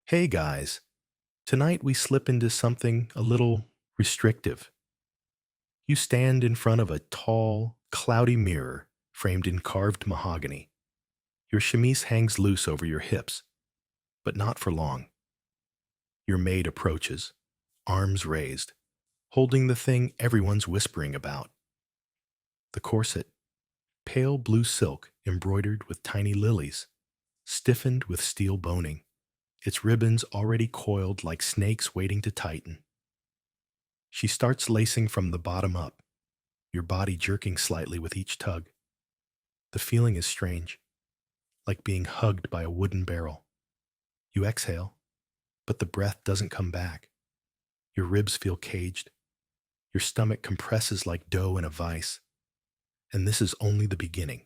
Hey guys, tonight we slip into something a little restrictive. You stand in front of a tall, cloudy mirror framed in carved mahogany. Your chemise hangs loose over your hips, but not for long. Your maid approaches, arms raised, holding the thing everyone's whispering about. The corset, pale blue silk embroidered with tiny lilies, stiffened with steel boning, its ribbons already coiled like snakes waiting to tighten. She starts lacing from the bottom up, your body jerking slightly with each tug. The feeling is strange, like being hugged by a wooden barrel. You exhale, but the breath doesn't come back. Your ribs feel caged. Your stomach compresses like dough in a vise. And this is only the beginning.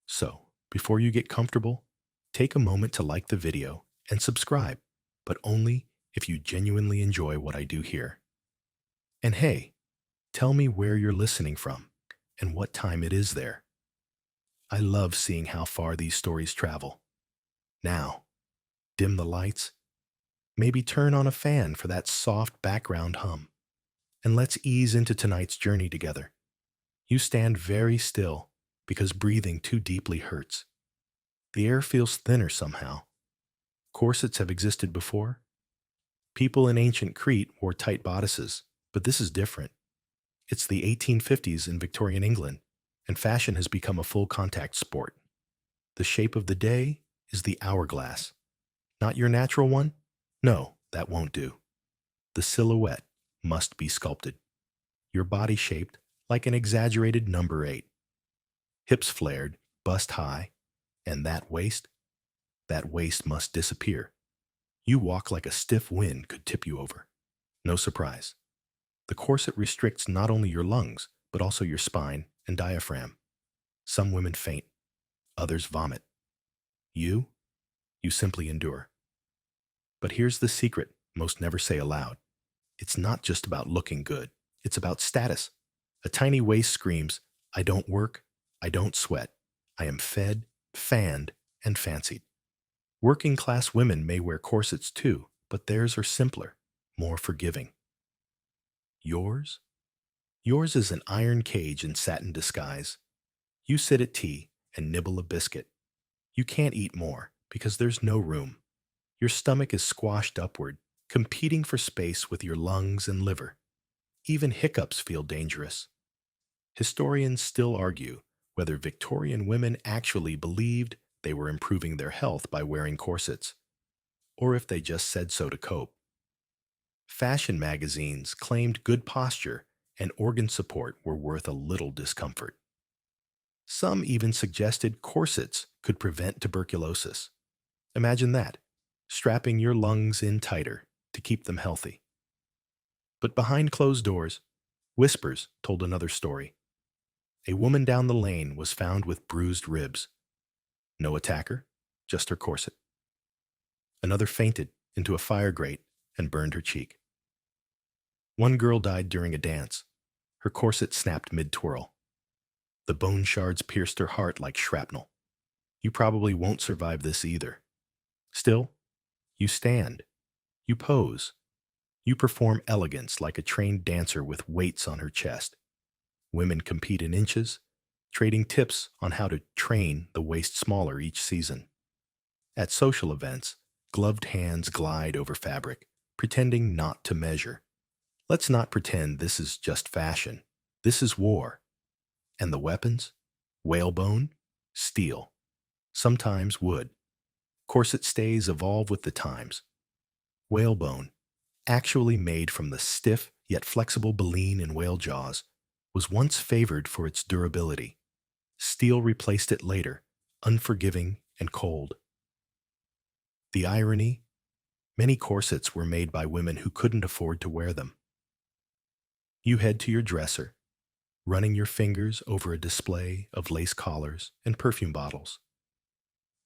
So, before you get comfortable, take a moment to like the video and subscribe, but only if you genuinely enjoy what I do here. And hey, tell me where you're listening from and what time it is there. I love seeing how far these stories travel. Now, dim the lights, maybe turn on a fan for that soft background hum, and let's ease into tonight's journey together. You stand very still because breathing too deeply hurts. The air feels thinner somehow. Corsets have existed before. People in ancient Crete wore tight bodices, but this is different. It's the 1850s in Victorian England, and fashion has become a full contact sport. The shape of the day is the hourglass. Not your natural one? No, that won't do. The silhouette must be sculpted. Your body shaped like an exaggerated number 8. Hips flared, bust high, and that waist must disappear. You walk like a stiff wind could tip you over. No surprise. The corset restricts not only your lungs, but also your spine and diaphragm. Some women faint, others vomit. You? You simply endure. But here's the secret most never say aloud. It's not just about looking good. It's about status. A tiny waist screams, I don't work, I don't sweat. I am fed, fanned, and fancied. Working class women may wear corsets too, but theirs are simpler, more forgiving. Yours? Yours is an iron cage in satin disguise. You sit at tea and nibble a biscuit. You can't eat more because there's no room. Your stomach is squashed upward, competing for space with your lungs and liver. Even hiccups feel dangerous. Historians still argue whether Victorian women actually believed they were improving their health by wearing corsets, or if they just said so to cope. Fashion magazines claimed good posture and organ support were worth a little discomfort. Some even suggested corsets could prevent tuberculosis. Imagine that, strapping your lungs in tighter to keep them healthy. But behind closed doors, whispers told another story. A woman down the lane was found with bruised ribs. No attacker, just her corset. Another fainted into a fire grate and burned her cheek. One girl died during a dance. Her corset snapped mid-twirl. The bone shards pierced her heart like shrapnel. You probably won't survive this either. Still, you stand. You pose. You perform elegance like a trained dancer with weights on her chest. Women compete in inches, trading tips on how to train the waist smaller each season. At social events, gloved hands glide over fabric, pretending not to measure. Let's not pretend this is just fashion. This is war. And the weapons? Whalebone, steel, sometimes wood. Corset stays evolve with the times. Whalebone, actually made from the stiff yet flexible baleen in whale jaws, was once favored for its durability. Steel replaced it later, unforgiving and cold. The irony? Many corsets were made by women who couldn't afford to wear them. You head to your dresser, running your fingers over a display of lace collars and perfume bottles.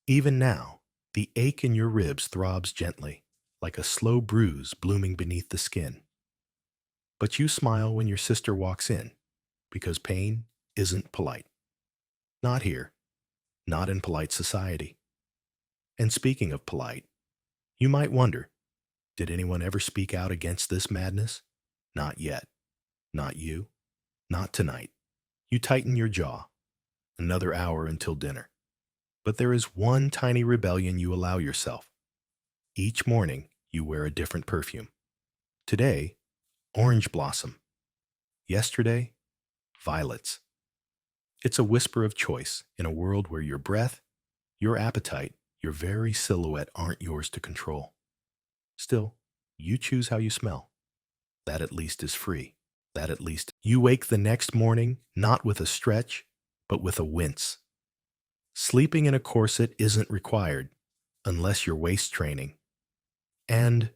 Even now, the ache in your ribs throbs gently, like a slow bruise blooming beneath the skin. But you smile when your sister walks in, because pain isn't polite. Not here, not in polite society. And speaking of polite, You might wonder, did anyone ever speak out against this madness? Not yet. Not you. Not tonight. You tighten your jaw. Another hour until dinner. But there is one tiny rebellion you allow yourself. Each morning, you wear a different perfume. Today, orange blossom. Yesterday, violets. It's a whisper of choice in a world where your breath, your appetite, your very silhouette aren't yours to control. Still, you choose how you smell. That at least is free. That at least you wake the next morning not with a stretch, but with a wince. Sleeping in a corset isn't required unless you're waist training. And,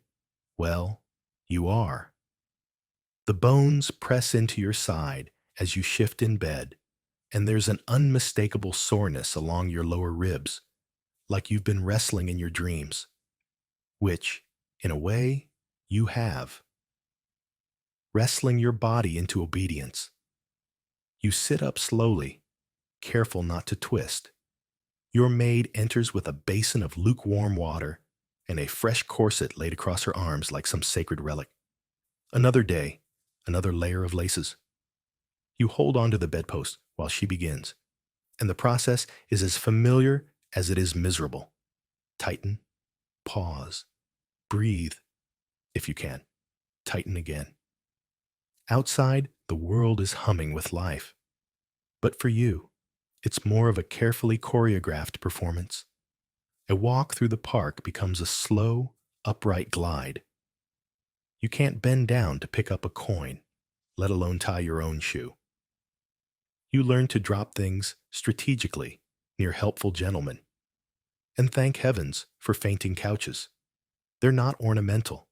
well, you are. The bones press into your side as you shift in bed, and there's an unmistakable soreness along your lower ribs, like you've been wrestling in your dreams, which, in a way, you have. Wrestling your body into obedience. You sit up slowly, careful not to twist. Your maid enters with a basin of lukewarm water and a fresh corset laid across her arms like some sacred relic. Another day, another layer of laces. You hold on to the bedpost while she begins, and the process is as familiar as it is miserable. Tighten, pause, breathe, if you can. Tighten again. Outside, the world is humming with life. But for you, it's more of a carefully choreographed performance. A walk through the park becomes a slow, upright glide. You can't bend down to pick up a coin, let alone tie your own shoe. You learn to drop things strategically near helpful gentlemen. And thank heavens for fainting couches. They're not ornamental.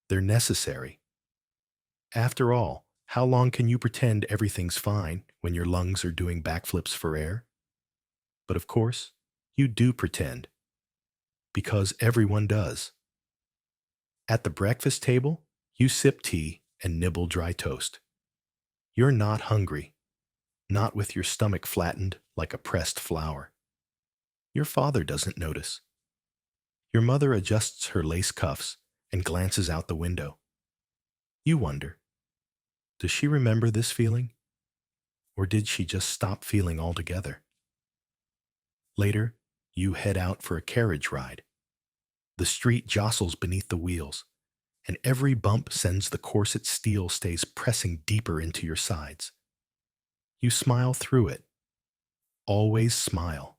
They're necessary. After all, how long can you pretend everything's fine when your lungs are doing backflips for air? But of course, you do pretend. Because everyone does. At the breakfast table, you sip tea and nibble dry toast. You're not hungry, not with your stomach flattened like a pressed flower. Your father doesn't notice. Your mother adjusts her lace cuffs and glances out the window. You wonder, does she remember this feeling? Or did she just stop feeling altogether? Later, you head out for a carriage ride. The street jostles beneath the wheels, and every bump sends the corset steel stays pressing deeper into your sides. You smile through it. Always smile.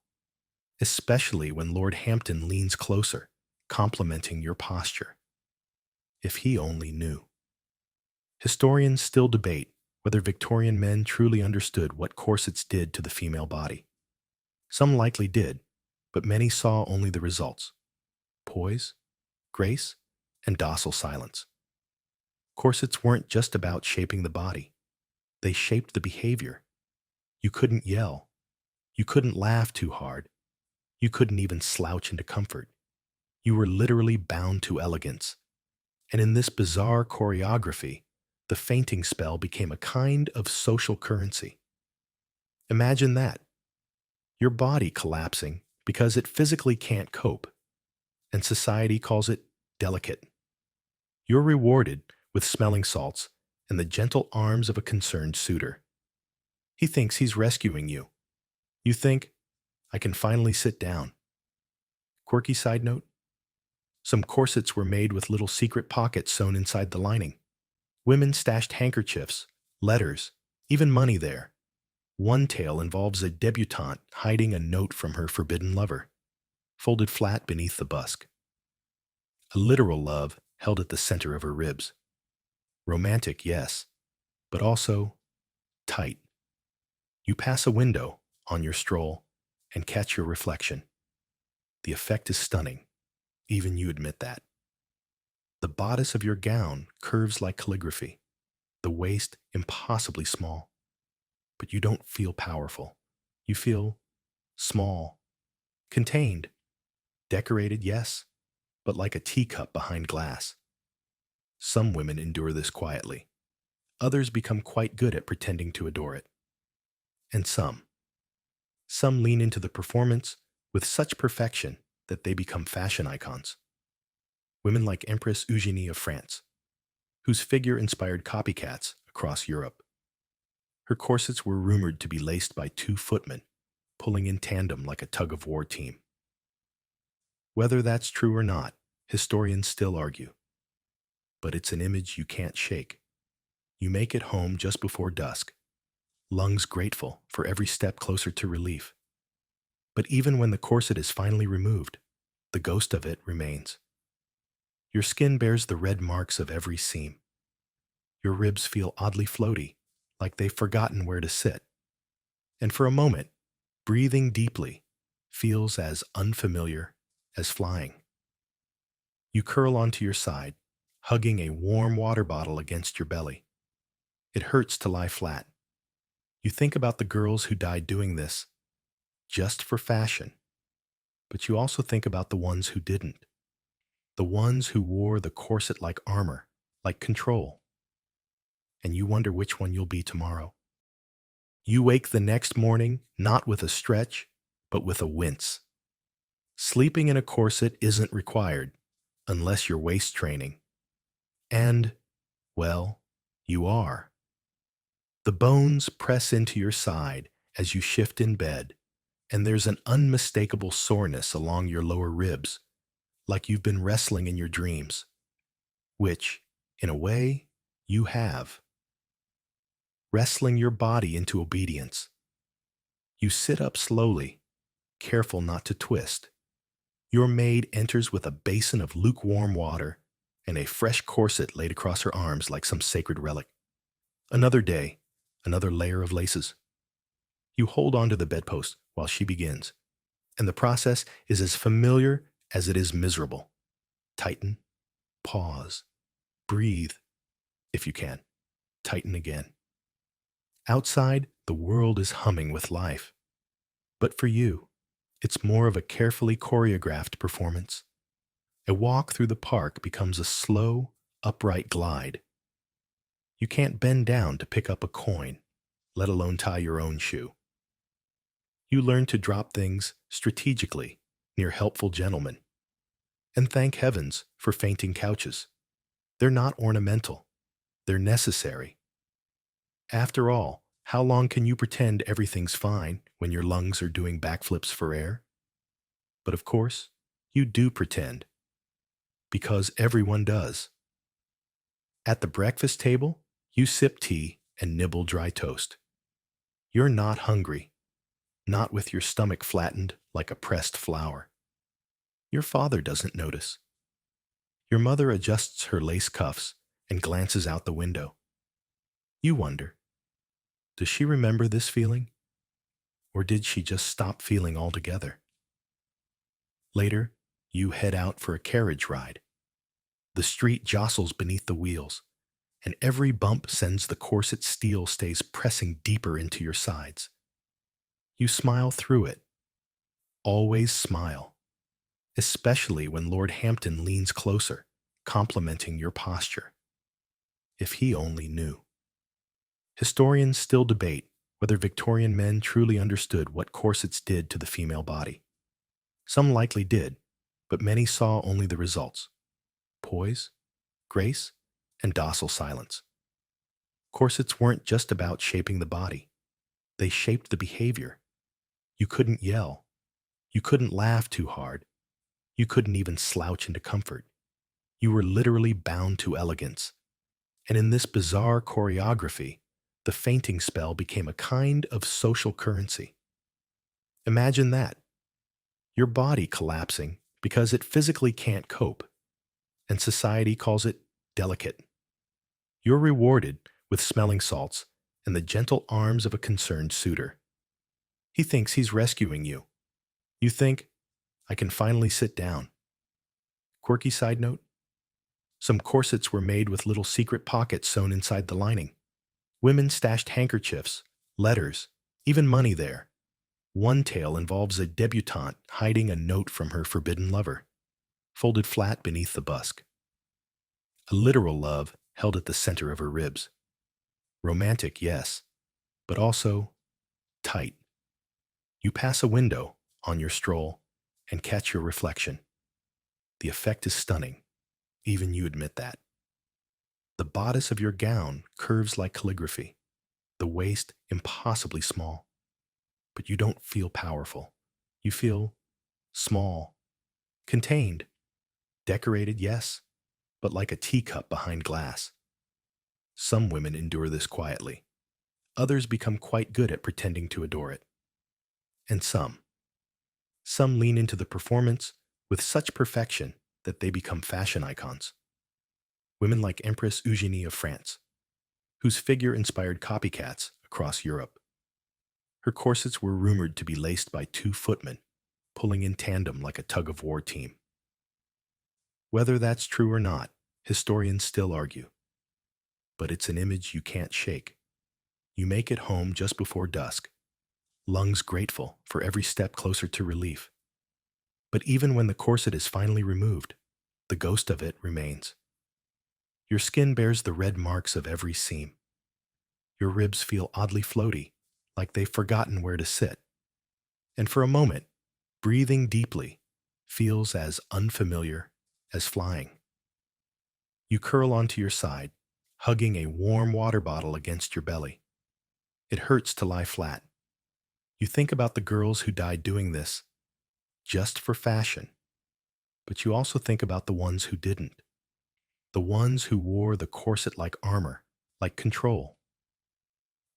Especially when Lord Hampton leans closer, complimenting your posture. If he only knew. Historians still debate whether Victorian men truly understood what corsets did to the female body. Some likely did, but many saw only the results. Poise, grace, and docile silence. Corsets weren't just about shaping the body. They shaped the behavior. You couldn't yell. You couldn't laugh too hard. You couldn't even slouch into comfort. You were literally bound to elegance. And in this bizarre choreography, the fainting spell became a kind of social currency. Imagine that. Your body collapsing because it physically can't cope, and society calls it delicate. You're rewarded with smelling salts and the gentle arms of a concerned suitor. He thinks he's rescuing you. You think, I can finally sit down. Quirky side note, some corsets were made with little secret pockets sewn inside the lining. Women stashed handkerchiefs, letters, even money there. One tale involves a debutante hiding a note from her forbidden lover, folded flat beneath the busk. A literal love held at the center of her ribs. Romantic, yes, but also tight. You pass a window on your stroll and catch your reflection. The effect is stunning. Even you admit that. The bodice of your gown curves like calligraphy, the waist impossibly small. But you don't feel powerful. You feel small, contained, decorated, yes, but like a teacup behind glass. Some women endure this quietly. Others become quite good at pretending to adore it. And some lean into the performance with such perfection that they become fashion icons. Women like Empress Eugenie of France, whose figure inspired copycats across Europe. Her corsets were rumored to be laced by two footmen, pulling in tandem like a tug-of-war team. Whether that's true or not, historians still argue, but it's an image you can't shake. You make it home just before dusk, lungs grateful for every step closer to relief. But even when the corset is finally removed, the ghost of it remains. Your skin bears the red marks of every seam. Your ribs feel oddly floaty, like they've forgotten where to sit. And for a moment, breathing deeply feels as unfamiliar as flying. You curl onto your side, hugging a warm water bottle against your belly. It hurts to lie flat. You think about the girls who died doing this, just for fashion, but you also think about the ones who didn't. The ones who wore the corset like armor, like control. And you wonder which one you'll be tomorrow. You wake the next morning not with a stretch, but with a wince. Sleeping in a corset isn't required, unless you're waist training. And, well, you are. The bones press into your side as you shift in bed, and there's an unmistakable soreness along your lower ribs, like you've been wrestling in your dreams, which, in a way, you have. Wrestling your body into obedience. You sit up slowly, careful not to twist. Your maid enters with a basin of lukewarm water and a fresh corset laid across her arms like some sacred relic. Another day, another layer of laces. You hold on to the bedpost while she begins, and the process is as familiar as it is miserable. Tighten, pause, breathe, if you can. Tighten again. Outside, the world is humming with life. But for you, it's more of a carefully choreographed performance. A walk through the park becomes a slow, upright glide. You can't bend down to pick up a coin, let alone tie your own shoe. You learn to drop things strategically near helpful gentlemen. And thank heavens for fainting couches. They're not ornamental. They're necessary. After all, how long can you pretend everything's fine when your lungs are doing backflips for air? But of course, you do pretend. Because everyone does. At the breakfast table, you sip tea and nibble dry toast. You're not hungry, not with your stomach flattened like a pressed flower. Your father doesn't notice. Your mother adjusts her lace cuffs and glances out the window. You wonder, does she remember this feeling? Or did she just stop feeling altogether? Later, you head out for a carriage ride. The street jostles beneath the wheels, and every bump sends the corset steel stays pressing deeper into your sides. You smile through it. Always smile, especially when Lord Hampton leans closer, complimenting your posture. If he only knew. Historians still debate whether Victorian men truly understood what corsets did to the female body. Some likely did, but many saw only the results: poise, grace, and docile silence. Corsets weren't just about shaping the body. They shaped the behavior. You couldn't yell. You couldn't laugh too hard. You couldn't even slouch into comfort. You were literally bound to elegance. And in this bizarre choreography, the fainting spell became a kind of social currency. Imagine that. Your body collapsing because it physically can't cope, and society calls it delicate. You're rewarded with smelling salts and the gentle arms of a concerned suitor. He thinks he's rescuing you. You think, I can finally sit down. Quirky side note: some corsets were made with little secret pockets sewn inside the lining. Women stashed handkerchiefs, letters, even money there. One tale involves a debutante hiding a note from her forbidden lover, folded flat beneath the busk. A literal love held at the center of her ribs. Romantic, yes, but also tight. You pass a window on your stroll and catch your reflection. The effect is stunning. Even you admit that. The bodice of your gown curves like calligraphy, the waist impossibly small. But you don't feel powerful. You feel small, contained, decorated, yes, but like a teacup behind glass. Some women endure this quietly. Others become quite good at pretending to adore it. And some lean into the performance with such perfection that they become fashion icons. Women like Empress Eugenie of France, whose figure inspired copycats across Europe. Her corsets were rumored to be laced by two footmen, pulling in tandem like a tug-of-war team. Whether that's true or not, historians still argue. But it's an image you can't shake. You make it home just before dusk, lungs grateful for every step closer to relief. But even when the corset is finally removed, the ghost of it remains. Your skin bears the red marks of every seam. Your ribs feel oddly floaty, like they've forgotten where to sit. And for a moment, breathing deeply feels as unfamiliar as flying. You curl onto your side, hugging a warm water bottle against your belly. It hurts to lie flat. You think about the girls who died doing this just for fashion, but you also think about the ones who didn't. The ones who wore the corset like armor, like control.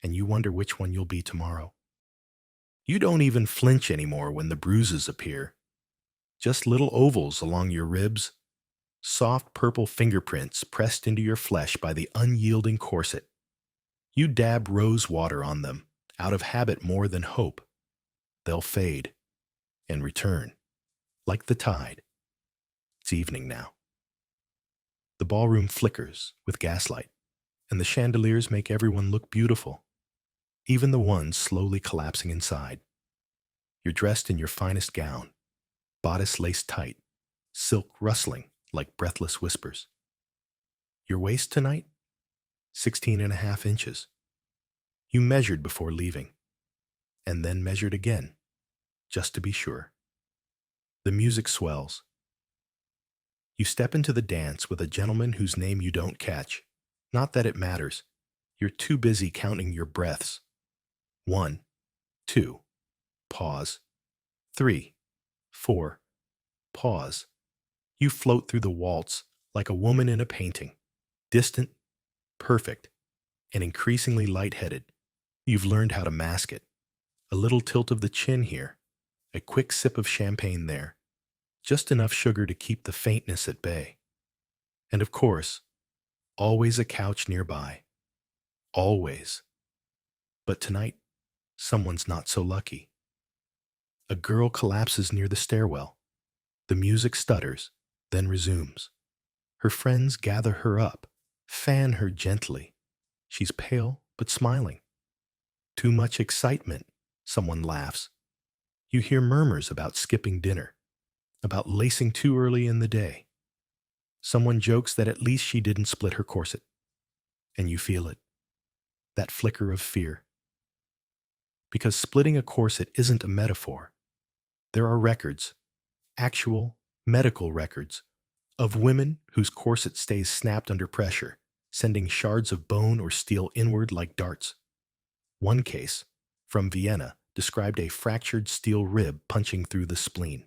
And you wonder which one you'll be tomorrow. You don't even flinch anymore when the bruises appear. Just little ovals along your ribs, soft purple fingerprints pressed into your flesh by the unyielding corset. You dab rose water on them, out of habit more than hope. They'll fade and return, like the tide. It's evening now. The ballroom flickers with gaslight, and the chandeliers make everyone look beautiful, even the ones slowly collapsing inside. You're dressed in your finest gown, bodice laced tight, silk rustling like breathless whispers. Your waist tonight? 16.5 inches. You measured before leaving, and then measured again, just to be sure. The music swells. You step into the dance with a gentleman whose name you don't catch. Not that it matters. You're too busy counting your breaths. 1, 2, pause. 3, 4, pause. You float through the waltz like a woman in a painting. Distant, perfect, and increasingly lightheaded. You've learned how to mask it. A little tilt of the chin here, a quick sip of champagne there. Just enough sugar to keep the faintness at bay. And of course, always a couch nearby. Always. But tonight, someone's not so lucky. A girl collapses near the stairwell. The music stutters, then resumes. Her friends gather her up, fan her gently. She's pale but smiling. Too much excitement, someone laughs. You hear murmurs about skipping dinner, about lacing too early in the day. Someone jokes that at least she didn't split her corset. And you feel it, that flicker of fear. Because splitting a corset isn't a metaphor. There are records, actual medical records, of women whose corset stays snapped under pressure, sending shards of bone or steel inward like darts. One case, from Vienna, described a fractured steel rib punching through the spleen.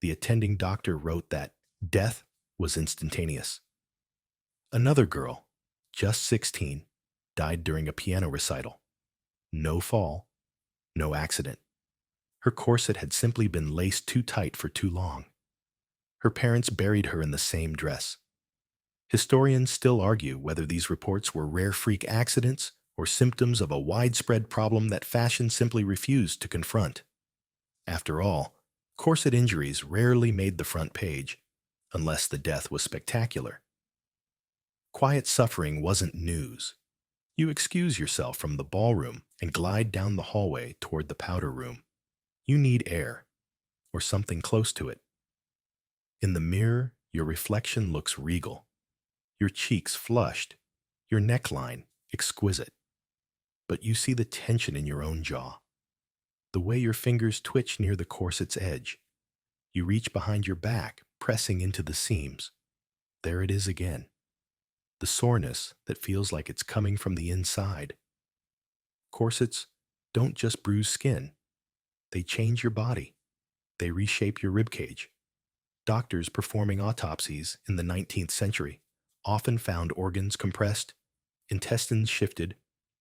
The attending doctor wrote that death was instantaneous. Another girl, just 16, died during a piano recital. No fall, no accident. Her corset had simply been laced too tight for too long. Her parents buried her in the same dress. Historians still argue whether these reports were rare freak accidents or symptoms of a widespread problem that fashion simply refused to confront. After all, corset injuries rarely made the front page, unless the death was spectacular. Quiet suffering wasn't news. You excuse yourself from the ballroom and glide down the hallway toward the powder room. You need air, or something close to it. In the mirror, your reflection looks regal. Your cheeks flushed, your neckline exquisite. But you see the tension in your own jaw, the way your fingers twitch near the corset's edge. You reach behind your back, pressing into the seams. There it is again. The soreness that feels like it's coming from the inside. Corsets don't just bruise skin, they change your body. They reshape your ribcage. Doctors performing autopsies in the 19th century often found organs compressed, intestines shifted,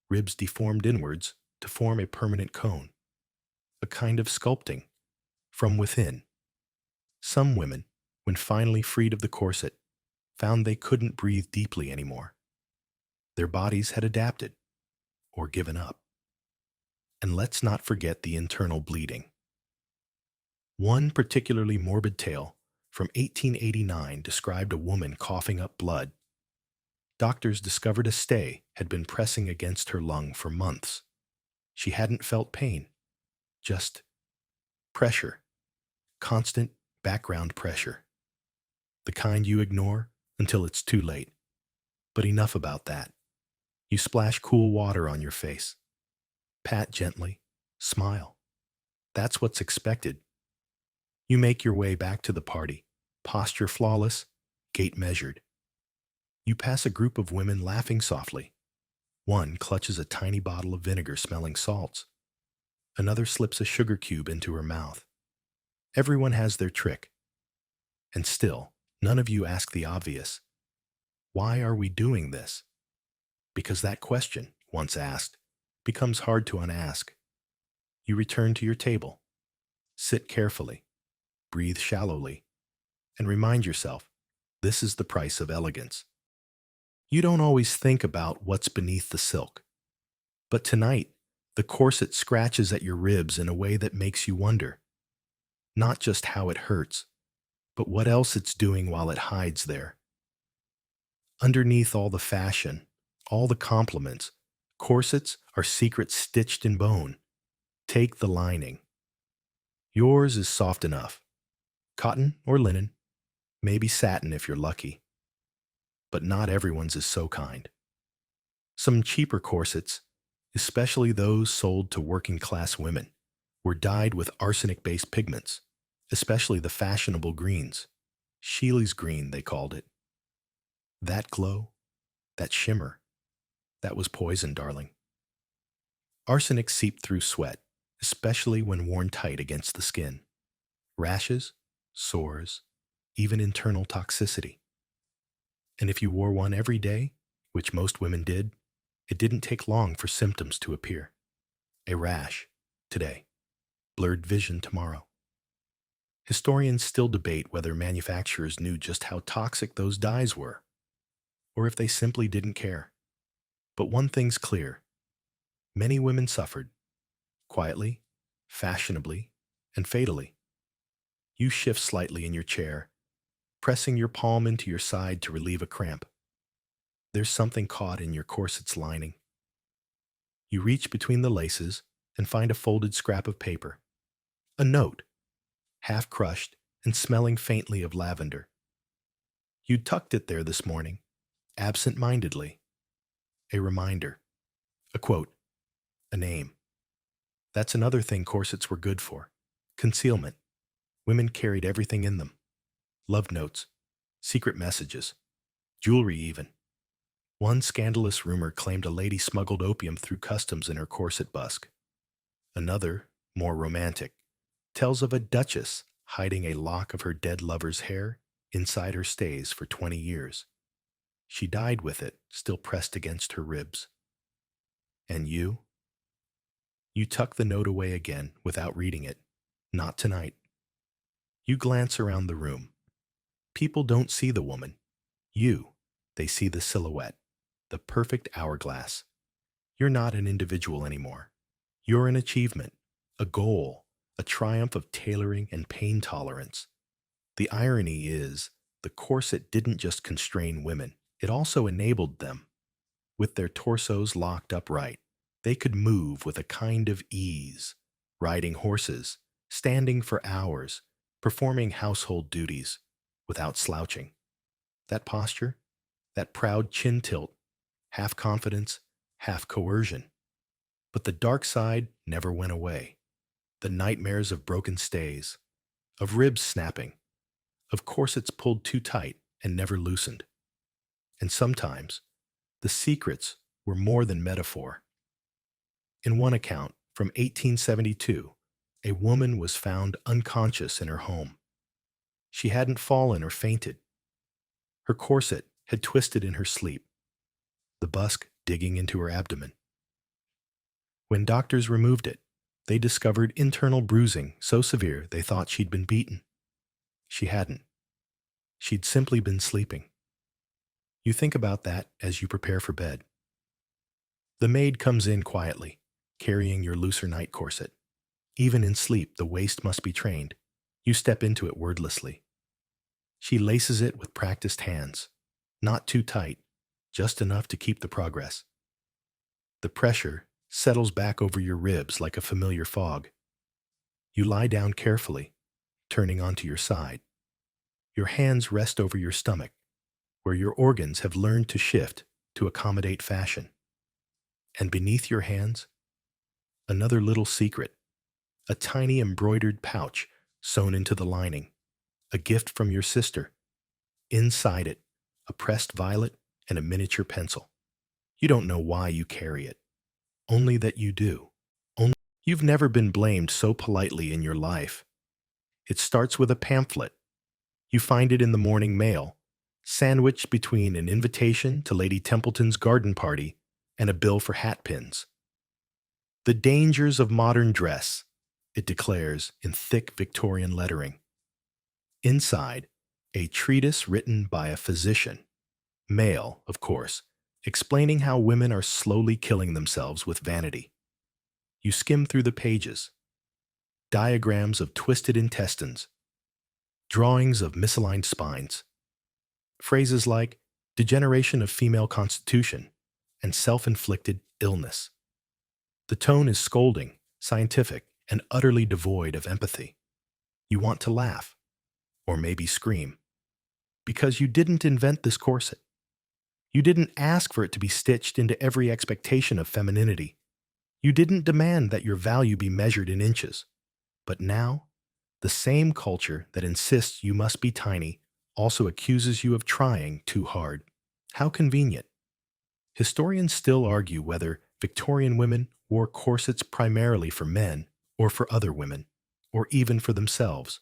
ribs deformed inwards to form a permanent cone, a kind of sculpting from within. Some women, when finally freed of the corset, found they couldn't breathe deeply anymore. Their bodies had adapted or given up. And let's not forget the internal bleeding. One particularly morbid tale from 1889 described a woman coughing up blood. Doctors discovered a stay had been pressing against her lung for months. She hadn't felt pain, just pressure, constant background pressure. The kind you ignore until it's too late. But enough about that. You splash cool water on your face. Pat gently. Smile. That's what's expected. You make your way back to the party, posture flawless, gait measured. You pass a group of women laughing softly. One clutches a tiny bottle of vinegar-smelling salts. Another slips a sugar cube into her mouth. Everyone has their trick. And still, none of you ask the obvious. Why are we doing this? Because that question, once asked, becomes hard to unask. You return to your table. Sit carefully. Breathe shallowly. And remind yourself, this is the price of elegance. You don't always think about what's beneath the silk. But tonight, the corset scratches at your ribs in a way that makes you wonder. Not just how it hurts, but what else it's doing while it hides there. Underneath all the fashion, all the compliments, corsets are secrets stitched in bone. Take the lining. Yours is soft enough. Cotton or linen, maybe satin if you're lucky. But not everyone's is so kind. Some cheaper corsets, especially those sold to working-class women, were dyed with arsenic-based pigments, especially the fashionable greens. Sheely's green, they called it. That glow, that shimmer, that was poison, darling. Arsenic seeped through sweat, especially when worn tight against the skin. Rashes, sores, even internal toxicity. And if you wore one every day, which most women did, it didn't take long for symptoms to appear. A rash, today. Blurred vision tomorrow. Historians still debate whether manufacturers knew just how toxic those dyes were, or if they simply didn't care. But one thing's clear. Many women suffered, quietly, fashionably, and fatally. You shift slightly in your chair, pressing your palm into your side to relieve a cramp. There's something caught in your corset's lining. You reach between the laces and find a folded scrap of paper. A note, half crushed and smelling faintly of lavender. You tucked it there this morning, absent-mindedly. A reminder. A quote. A name. That's another thing corsets were good for. Concealment. Women carried everything in them. Love notes, secret messages, jewelry even. One scandalous rumor claimed a lady smuggled opium through customs in her corset busk. Another, more romantic, tells of a duchess hiding a lock of her dead lover's hair inside her stays for 20 years. She died with it still pressed against her ribs. And you? You tuck the note away again without reading it. Not tonight. You glance around the room. People don't see the woman. They see the silhouette, the perfect hourglass. You're not an individual anymore. You're an achievement, a goal, a triumph of tailoring and pain tolerance. The irony is, the corset didn't just constrain women, it also enabled them. With their torsos locked upright, they could move with a kind of ease, riding horses, standing for hours, performing household duties, without slouching. That posture, that proud chin tilt, half confidence, half coercion. But the dark side never went away. The nightmares of broken stays, of ribs snapping, of corsets pulled too tight and never loosened. And sometimes, the secrets were more than metaphor. In one account from 1872, a woman was found unconscious in her home. She hadn't fallen or fainted. Her corset had twisted in her sleep, the busk digging into her abdomen. When doctors removed it, they discovered internal bruising so severe they thought she'd been beaten. She hadn't. She'd simply been sleeping. You think about that as you prepare for bed. The maid comes in quietly, carrying your looser night corset. Even in sleep, the waist must be trained. You step into it wordlessly. She laces it with practiced hands, not too tight, just enough to keep the progress. The pressure settles back over your ribs like a familiar fog. You lie down carefully, turning onto your side. Your hands rest over your stomach, where your organs have learned to shift to accommodate fashion. And beneath your hands, another little secret, a tiny embroidered pouch sewn into the lining, a gift from your sister. Inside it, a pressed violet and a miniature pencil. You don't know why you carry it, only that you do. Only you've never been blamed so politely in your life. It starts with a pamphlet. You find it in the morning mail, sandwiched between an invitation to Lady Templeton's garden party and a bill for hat pins. The dangers of modern dress, it declares in thick Victorian lettering. Inside, a treatise written by a physician, male, of course, explaining how women are slowly killing themselves with vanity. You skim through the pages. Diagrams of twisted intestines, drawings of misaligned spines, phrases like degeneration of female constitution and self-inflicted illness. The tone is scolding, scientific, and utterly devoid of empathy. You want to laugh, or maybe scream, because you didn't invent this corset. You didn't ask for it to be stitched into every expectation of femininity. You didn't demand that your value be measured in inches. But now, the same culture that insists you must be tiny also accuses you of trying too hard. How convenient. Historians still argue whether Victorian women wore corsets primarily for men or for other women, or even for themselves.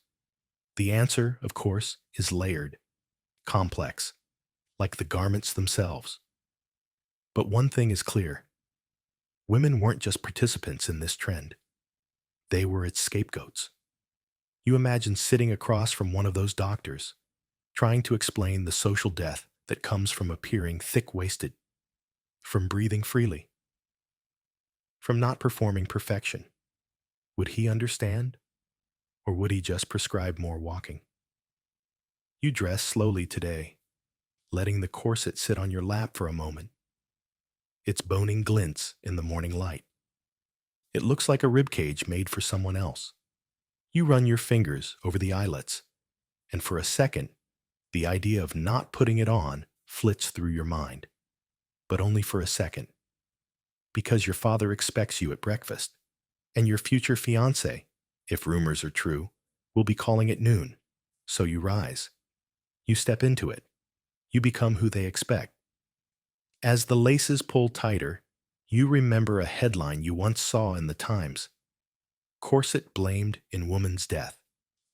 The answer, of course, is layered, complex, like the garments themselves. But one thing is clear. Women weren't just participants in this trend. They were its scapegoats. You imagine sitting across from one of those doctors, trying to explain the social death that comes from appearing thick-waisted, from breathing freely, from not performing perfection. Would he understand? Or would he just prescribe more walking? You dress slowly today, letting the corset sit on your lap for a moment. Its boning glints in the morning light. It looks like a ribcage made for someone else. You run your fingers over the eyelets, and for a second, the idea of not putting it on flits through your mind. But only for a second. Because your father expects you at breakfast, and your future fiancé, if rumors are true, will be calling at noon. So you rise. You step into it. You become who they expect. As the laces pull tighter, you remember a headline you once saw in the Times. Corset blamed in woman's death.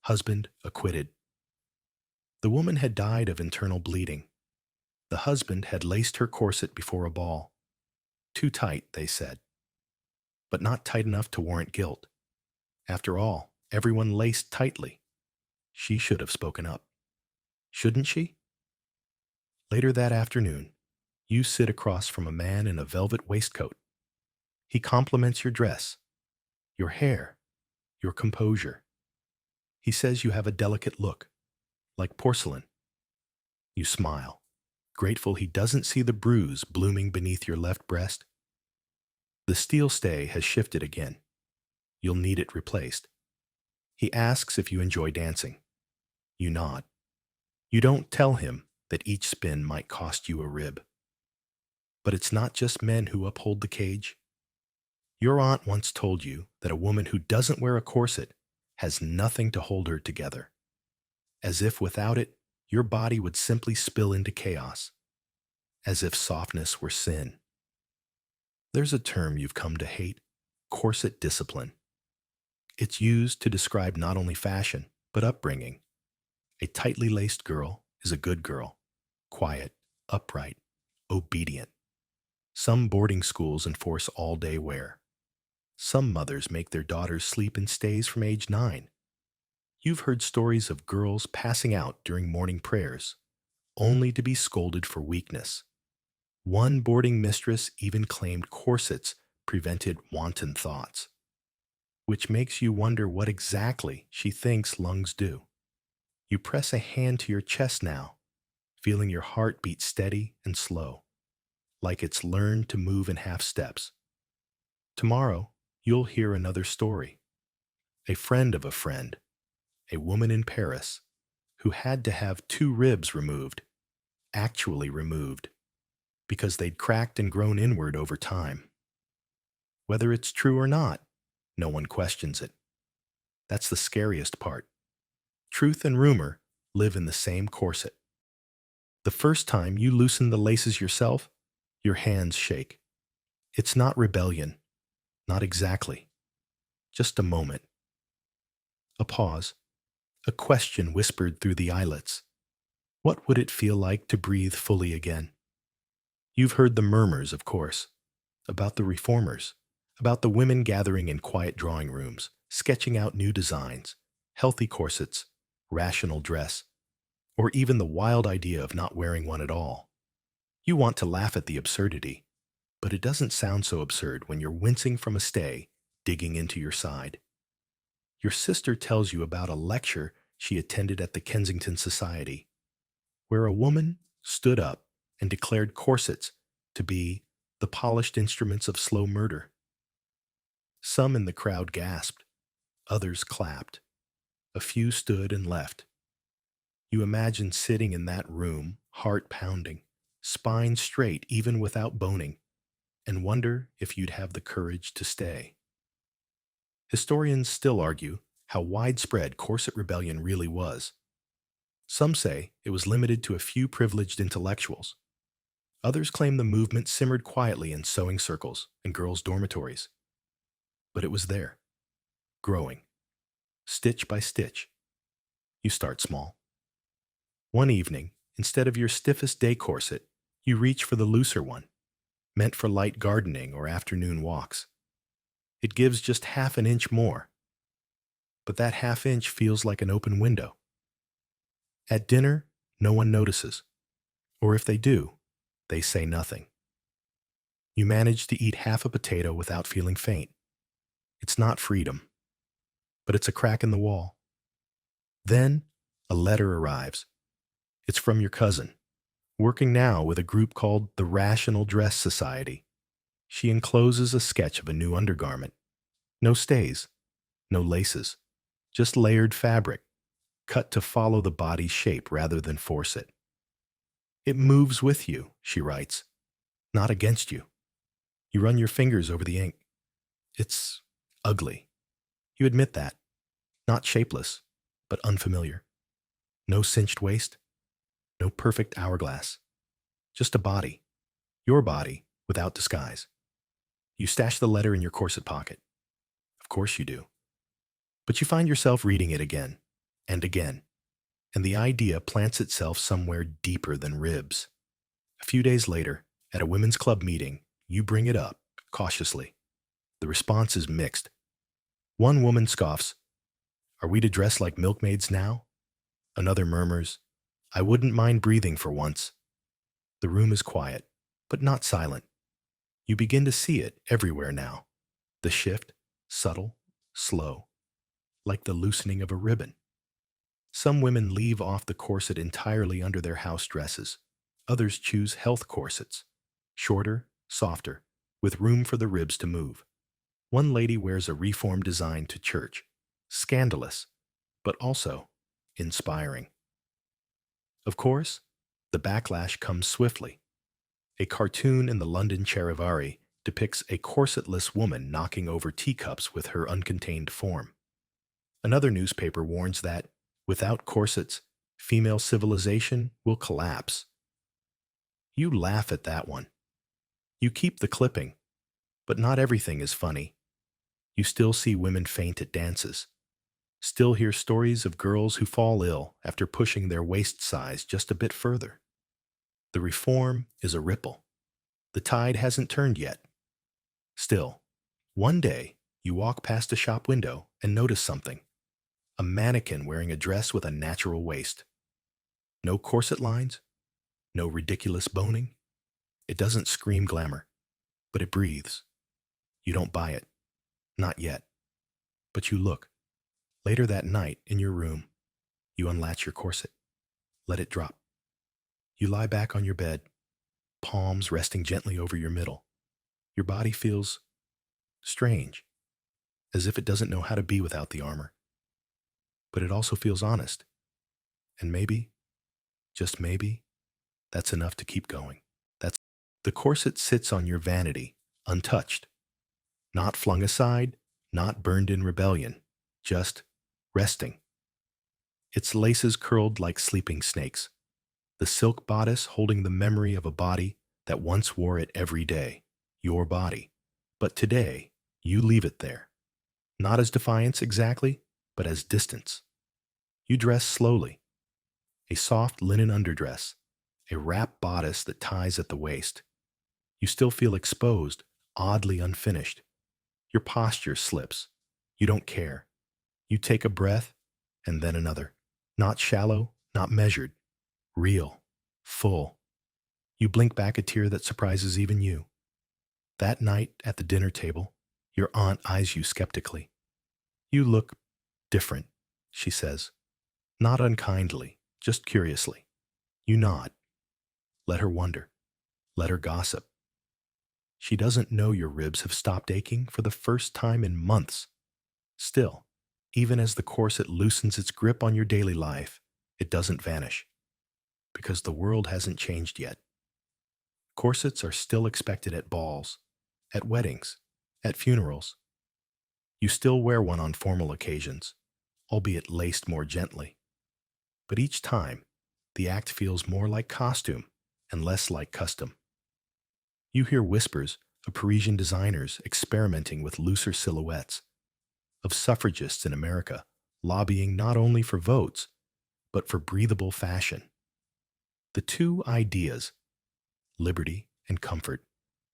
Husband acquitted. The woman had died of internal bleeding. The husband had laced her corset before a ball. Too tight, they said. But not tight enough to warrant guilt. After all, everyone laced tightly. She should have spoken up. Shouldn't she? Later that afternoon, you sit across from a man in a velvet waistcoat. He compliments your dress, your hair, your composure. He says you have a delicate look, like porcelain. You smile, grateful he doesn't see the bruise blooming beneath your left breast. The steel stay has shifted again. You'll need it replaced. He asks if you enjoy dancing. You nod. You don't tell him that each spin might cost you a rib. But it's not just men who uphold the cage. Your aunt once told you that a woman who doesn't wear a corset has nothing to hold her together. As if without it, your body would simply spill into chaos, as if softness were sin. There's a term you've come to hate: corset discipline. It's used to describe not only fashion, but upbringing. A tightly laced girl is a good girl, quiet, upright, obedient. Some boarding schools enforce all-day wear. Some mothers make their daughters sleep in stays from age 9. You've heard stories of girls passing out during morning prayers, only to be scolded for weakness. One boarding mistress even claimed corsets prevented wanton thoughts, which makes you wonder what exactly she thinks lungs do. You press a hand to your chest now, feeling your heart beat steady and slow, like it's learned to move in half steps. Tomorrow, you'll hear another story. A friend of a friend, a woman in Paris, who had to have 2 ribs removed, actually removed, because they'd cracked and grown inward over time. Whether it's true or not, no one questions it. That's the scariest part. Truth and rumor live in the same corset. The first time you loosen the laces yourself, your hands shake. It's not rebellion, not exactly. Just a moment. A pause. A question whispered through the eyelets. What would it feel like to breathe fully again? You've heard the murmurs, of course, about the reformers, about the women gathering in quiet drawing rooms, sketching out new designs, healthy corsets, rational dress, or even the wild idea of not wearing one at all. You want to laugh at the absurdity, but it doesn't sound so absurd when you're wincing from a stay digging into your side. Your sister tells you about a lecture she attended at the Kensington Society, where a woman stood up and declared corsets to be the polished instruments of slow murder. Some in the crowd gasped, others clapped, a few stood and left. You imagine sitting in that room, heart pounding, spine straight even without boning, and wonder if you'd have the courage to stay. Historians still argue how widespread corset rebellion really was. Some say it was limited to a few privileged intellectuals. Others claim the movement simmered quietly in sewing circles and girls' dormitories. But it was there, growing, stitch by stitch. You start small. One evening, instead of your stiffest day corset, you reach for the looser one, meant for light gardening or afternoon walks. It gives just half an inch more, but that half inch feels like an open window. At dinner, no one notices, or if they do, they say nothing. You manage to eat half a potato without feeling faint. It's not freedom, but it's a crack in the wall. Then, a letter arrives. It's from your cousin, working now with a group called the Rational Dress Society. She encloses a sketch of a new undergarment. No stays, no laces, just layered fabric, cut to follow the body's shape rather than force it. It moves with you, she writes, not against you. You run your fingers over the ink. It's ugly. You admit that. Not shapeless, but unfamiliar. No cinched waist, no perfect hourglass. Just a body. Your body, without disguise. You stash the letter in your corset pocket. Of course you do. But you find yourself reading it again, and again, and the idea plants itself somewhere deeper than ribs. A few days later, at a women's club meeting, you bring it up, cautiously. The response is mixed. One woman scoffs, "Are we to dress like milkmaids now?" Another murmurs, "I wouldn't mind breathing for once." The room is quiet, but not silent. You begin to see it everywhere now. The shift, subtle, slow, like the loosening of a ribbon. Some women leave off the corset entirely under their house dresses. Others choose health corsets, shorter, softer, with room for the ribs to move. One lady wears a reform design to church. Scandalous, but also inspiring. Of course, the backlash comes swiftly. A cartoon in the London Charivari depicts a corsetless woman knocking over teacups with her uncontained form. Another newspaper warns that, without corsets, Female civilization will collapse. You laugh at that one. You keep the clipping, but not everything is funny. You still see women faint at dances. Still hear stories of girls who fall ill after pushing their waist size just a bit further. The reform is a ripple. The tide hasn't turned yet. Still, one day you walk past a shop window and notice something. A mannequin wearing a dress with a natural waist. No corset lines, no ridiculous boning. It doesn't scream glamour, but it breathes. You don't buy it. Not yet. But you look. Later that night, in your room, you unlatch your corset. Let it drop. You lie back on your bed, palms resting gently over your middle. Your body feels strange, as if it doesn't know how to be without the armor. But it also feels honest. And maybe, just maybe, that's enough to keep going. The corset sits on your vanity, untouched. Not flung aside, not burned in rebellion, just resting. Its laces curled like sleeping snakes. The silk bodice holding the memory of a body that once wore it every day. Your body. But today, you leave it there. Not as defiance exactly, but as distance. You dress slowly. A soft linen underdress, a wrap bodice that ties at the waist. You still feel exposed, oddly unfinished. Your posture slips. You don't care. You take a breath, and then another. Not shallow, not measured. Real. Full. You blink back a tear that surprises even you. That night at the dinner table, your aunt eyes you skeptically. You look different, she says. Not unkindly, just curiously. You nod. Let her wonder. Let her gossip. She doesn't know your ribs have stopped aching for the first time in months. Still, even as the corset loosens its grip on your daily life, it doesn't vanish. Because the world hasn't changed yet. Corsets are still expected at balls, at weddings, at funerals. You still wear one on formal occasions, albeit laced more gently. But each time, the act feels more like costume and less like custom. You hear whispers of Parisian designers experimenting with looser silhouettes, of suffragists in America lobbying not only for votes, but for breathable fashion. The two ideas, liberty and comfort,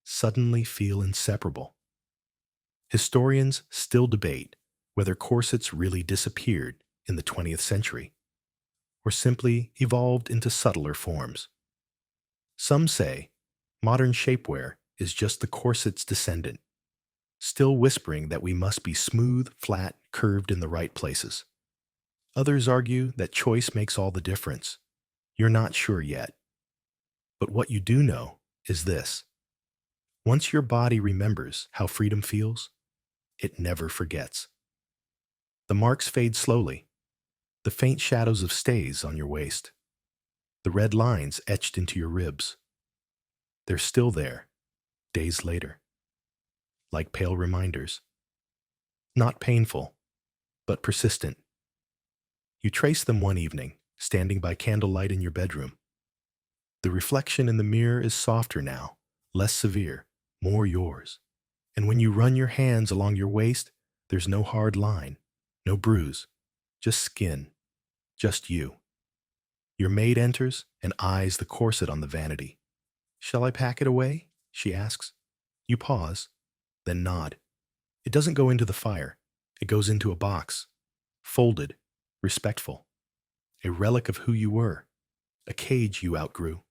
suddenly feel inseparable. Historians still debate whether corsets really disappeared in the 20th century or simply evolved into subtler forms. Some say modern shapewear is just the corset's descendant, still whispering that we must be smooth, flat, curved in the right places. Others argue that choice makes all the difference. You're not sure yet. But what you do know is this. Once your body remembers how freedom feels, it never forgets. The marks fade slowly, the faint shadows of stays on your waist, the red lines etched into your ribs. They're still there, days later, like pale reminders. Not painful, but persistent. You trace them one evening, standing by candlelight in your bedroom. The reflection in the mirror is softer now, less severe, more yours. And when you run your hands along your waist, there's no hard line, no bruise, just skin, just you. Your maid enters and eyes the corset on the vanity. "Shall I pack it away?" she asks. You pause, then nod. It doesn't go into the fire. It goes into a box, folded, respectful. A relic of who you were, a cage you outgrew.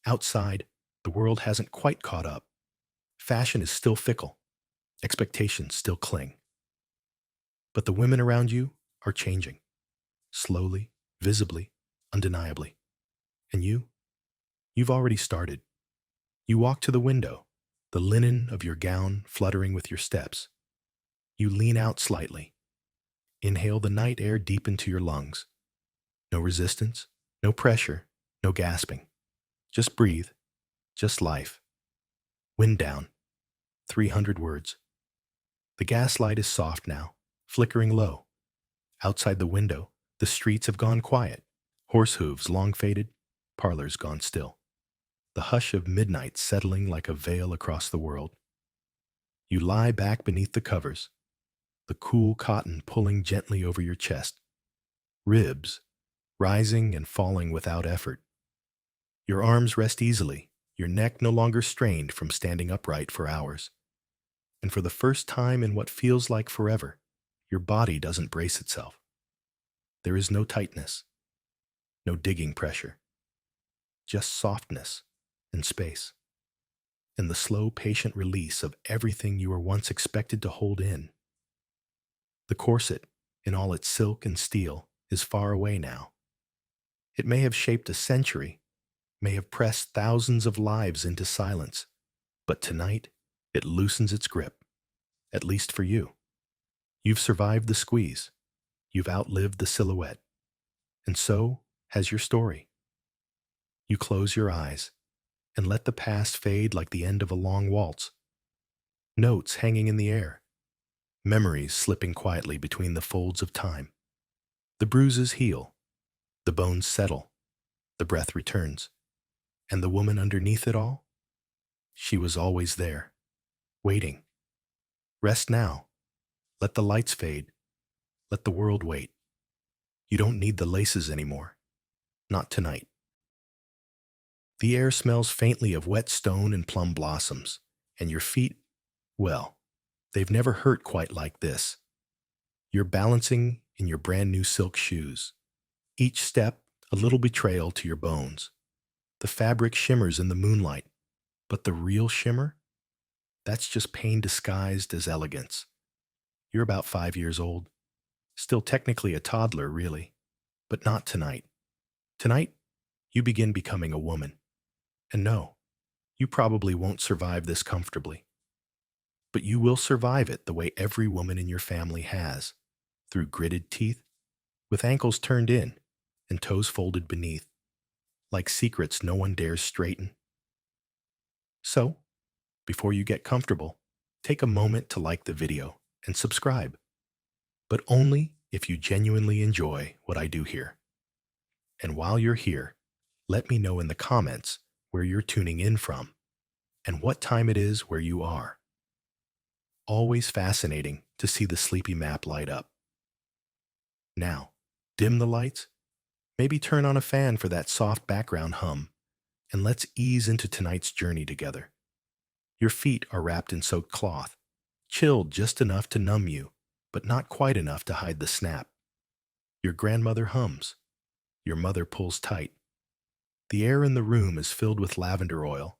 Outside, the world hasn't quite caught up. Fashion is still fickle. Expectations still cling. But the women around you are changing. Slowly, visibly, undeniably. And you've already started. You walk to the window, the linen of your gown fluttering with your steps. You lean out slightly. Inhale the night air deep into your lungs. No resistance, no pressure, no gasping. Just breathe, just life. Wind down. 300 words. The gaslight is soft now, flickering low. Outside the window, the streets have gone quiet. Horse hooves long faded, parlors gone still. The hush of midnight settling like a veil across the world. You lie back beneath the covers, the cool cotton pulling gently over your chest, ribs rising and falling without effort. Your arms rest easily, your neck no longer strained from standing upright for hours. And for the first time in what feels like forever, your body doesn't brace itself. There is no tightness, no digging pressure, just softness and space, and the slow, patient release of everything you were once expected to hold in. The corset, in all its silk and steel, is far away now. It may have shaped a century, may have pressed thousands of lives into silence, but tonight it loosens its grip, at least for you. You've survived the squeeze, you've outlived the silhouette, and so has your story. You close your eyes and let the past fade like the end of a long waltz. Notes hanging in the air, memories slipping quietly between the folds of time. The bruises heal, the bones settle, the breath returns. And the woman underneath it all? She was always there, waiting. Rest now. Let the lights fade. Let the world wait. You don't need the laces anymore. Not tonight. The air smells faintly of wet stone and plum blossoms, and your feet, well, they've never hurt quite like this. You're balancing in your brand new silk shoes, each step a little betrayal to your bones. The fabric shimmers in the moonlight, but the real shimmer? That's just pain disguised as elegance. You're about 5 years old, still technically a toddler, really, but not tonight. Tonight, you begin becoming a woman. And no, you probably won't survive this comfortably. But you will survive it the way every woman in your family has, through gritted teeth, with ankles turned in and toes folded beneath, like secrets no one dares straighten. So, before you get comfortable, take a moment to like the video and subscribe, but only if you genuinely enjoy what I do here. And while you're here, let me know in the comments where you're tuning in from and what time it is where you are. Always fascinating to see the sleepy map light up. Now, dim the lights, maybe turn on a fan for that soft background hum, and let's ease into tonight's journey together. Your feet are wrapped in soaked cloth, chilled just enough to numb you, but not quite enough to hide the snap. Your grandmother hums. Your mother pulls tight. The air in the room is filled with lavender oil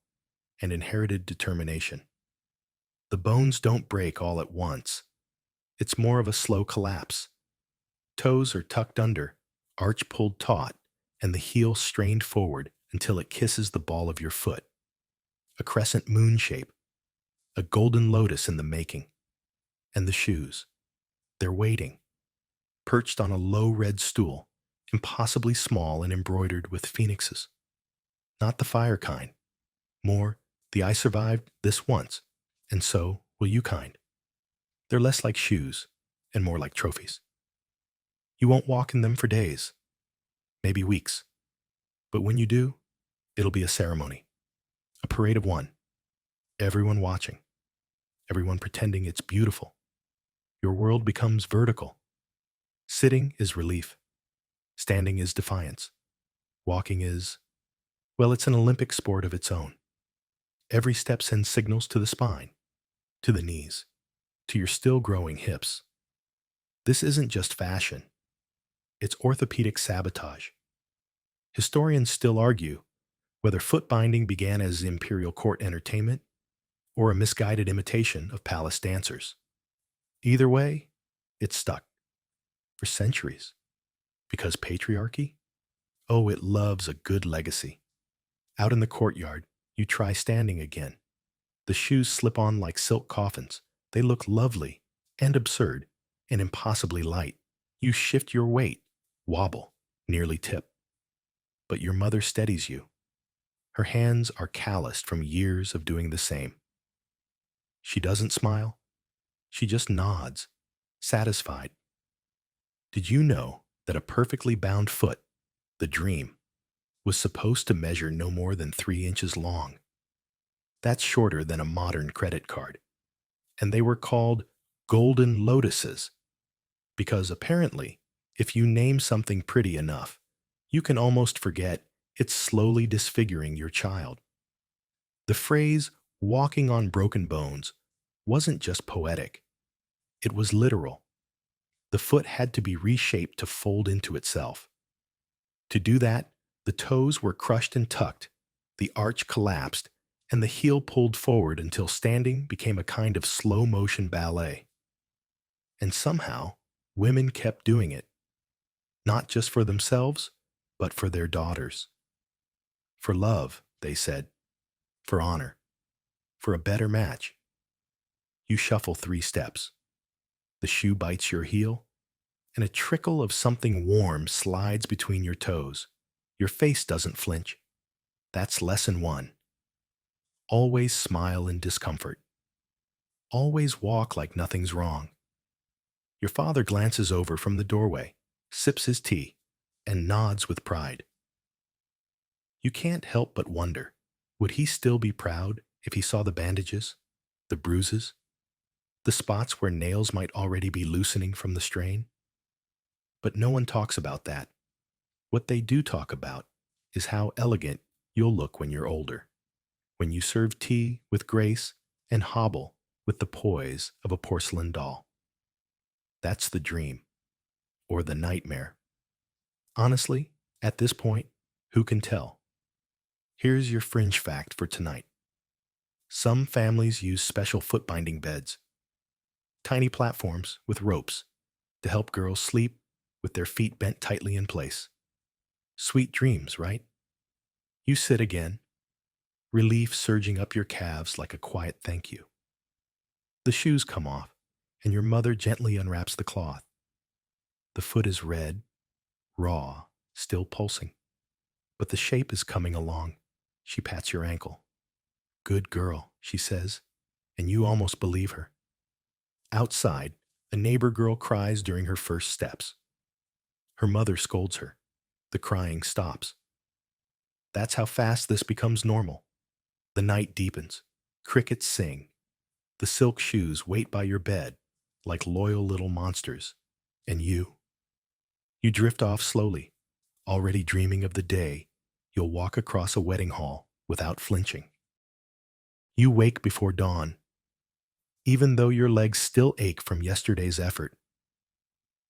and inherited determination. The bones don't break all at once. It's more of a slow collapse. Toes are tucked under, arch pulled taut, and the heel strained forward until it kisses the ball of your foot. A crescent moon shape, a golden lotus in the making. And the shoes. They're waiting, perched on a low red stool, impossibly small and embroidered with phoenixes. Not the fire kind. More, the I survived this once, and so will you kind. They're less like shoes and more like trophies. You won't walk in them for days, maybe weeks. But when you do, it'll be a ceremony, a parade of one. Everyone watching, everyone pretending it's beautiful. Your world becomes vertical. Sitting is relief. Standing is defiance. Walking is, well, it's an Olympic sport of its own. Every step sends signals to the spine, to the knees, to your still growing hips. This isn't just fashion. It's orthopedic sabotage. Historians still argue whether foot binding began as imperial court entertainment or a misguided imitation of palace dancers. Either way, it's stuck. For centuries. Because patriarchy? Oh, it loves a good legacy. Out in the courtyard, you try standing again. The shoes slip on like silk coffins. They look lovely and absurd and impossibly light. You shift your weight, wobble, nearly tip. But your mother steadies you. Her hands are calloused from years of doing the same. She doesn't smile. She just nods, satisfied. Did you know that a perfectly bound foot, The dream was supposed to measure no more than 3 inches long. That's shorter than a modern credit card. And they were called golden lotuses because apparently, if you name something pretty enough, you can almost forget it's slowly disfiguring your child. The phrase walking on broken bones wasn't just poetic, it was literal. The foot had to be reshaped to fold into itself. To do that, the toes were crushed and tucked, the arch collapsed, and the heel pulled forward until standing became a kind of slow motion ballet. And somehow, women kept doing it, not just for themselves, but for their daughters. For love, they said, for honor, for a better match. You shuffle 3 steps. The shoe bites your heel, and a trickle of something warm slides between your toes. Your face doesn't flinch. That's lesson 1. Always smile in discomfort. Always walk like nothing's wrong. Your father glances over from the doorway, sips his tea, and nods with pride. You can't help but wonder, would he still be proud if he saw the bandages, the bruises, the spots where nails might already be loosening from the strain? But no one talks about that. What they do talk about is how elegant you'll look when you're older, when you serve tea with grace and hobble with the poise of a porcelain doll. That's the dream, or the nightmare. Honestly, at this point, who can tell? Here's your fringe fact for tonight. Some families use special foot binding beds, tiny platforms with ropes, to help girls sleep with their feet bent tightly in place. Sweet dreams, right? You sit again, relief surging up your calves like a quiet thank you. The shoes come off, and your mother gently unwraps the cloth. The foot is red, raw, still pulsing. But the shape is coming along. She pats your ankle. Good girl, she says, and you almost believe her. Outside, a neighbor girl cries during her first steps. Her mother scolds her. The crying stops. That's how fast this becomes normal. The night deepens. Crickets sing. The silk shoes wait by your bed like loyal little monsters. And you drift off slowly, already dreaming of the day you'll walk across a wedding hall without flinching. You wake before dawn, even though your legs still ache from yesterday's effort.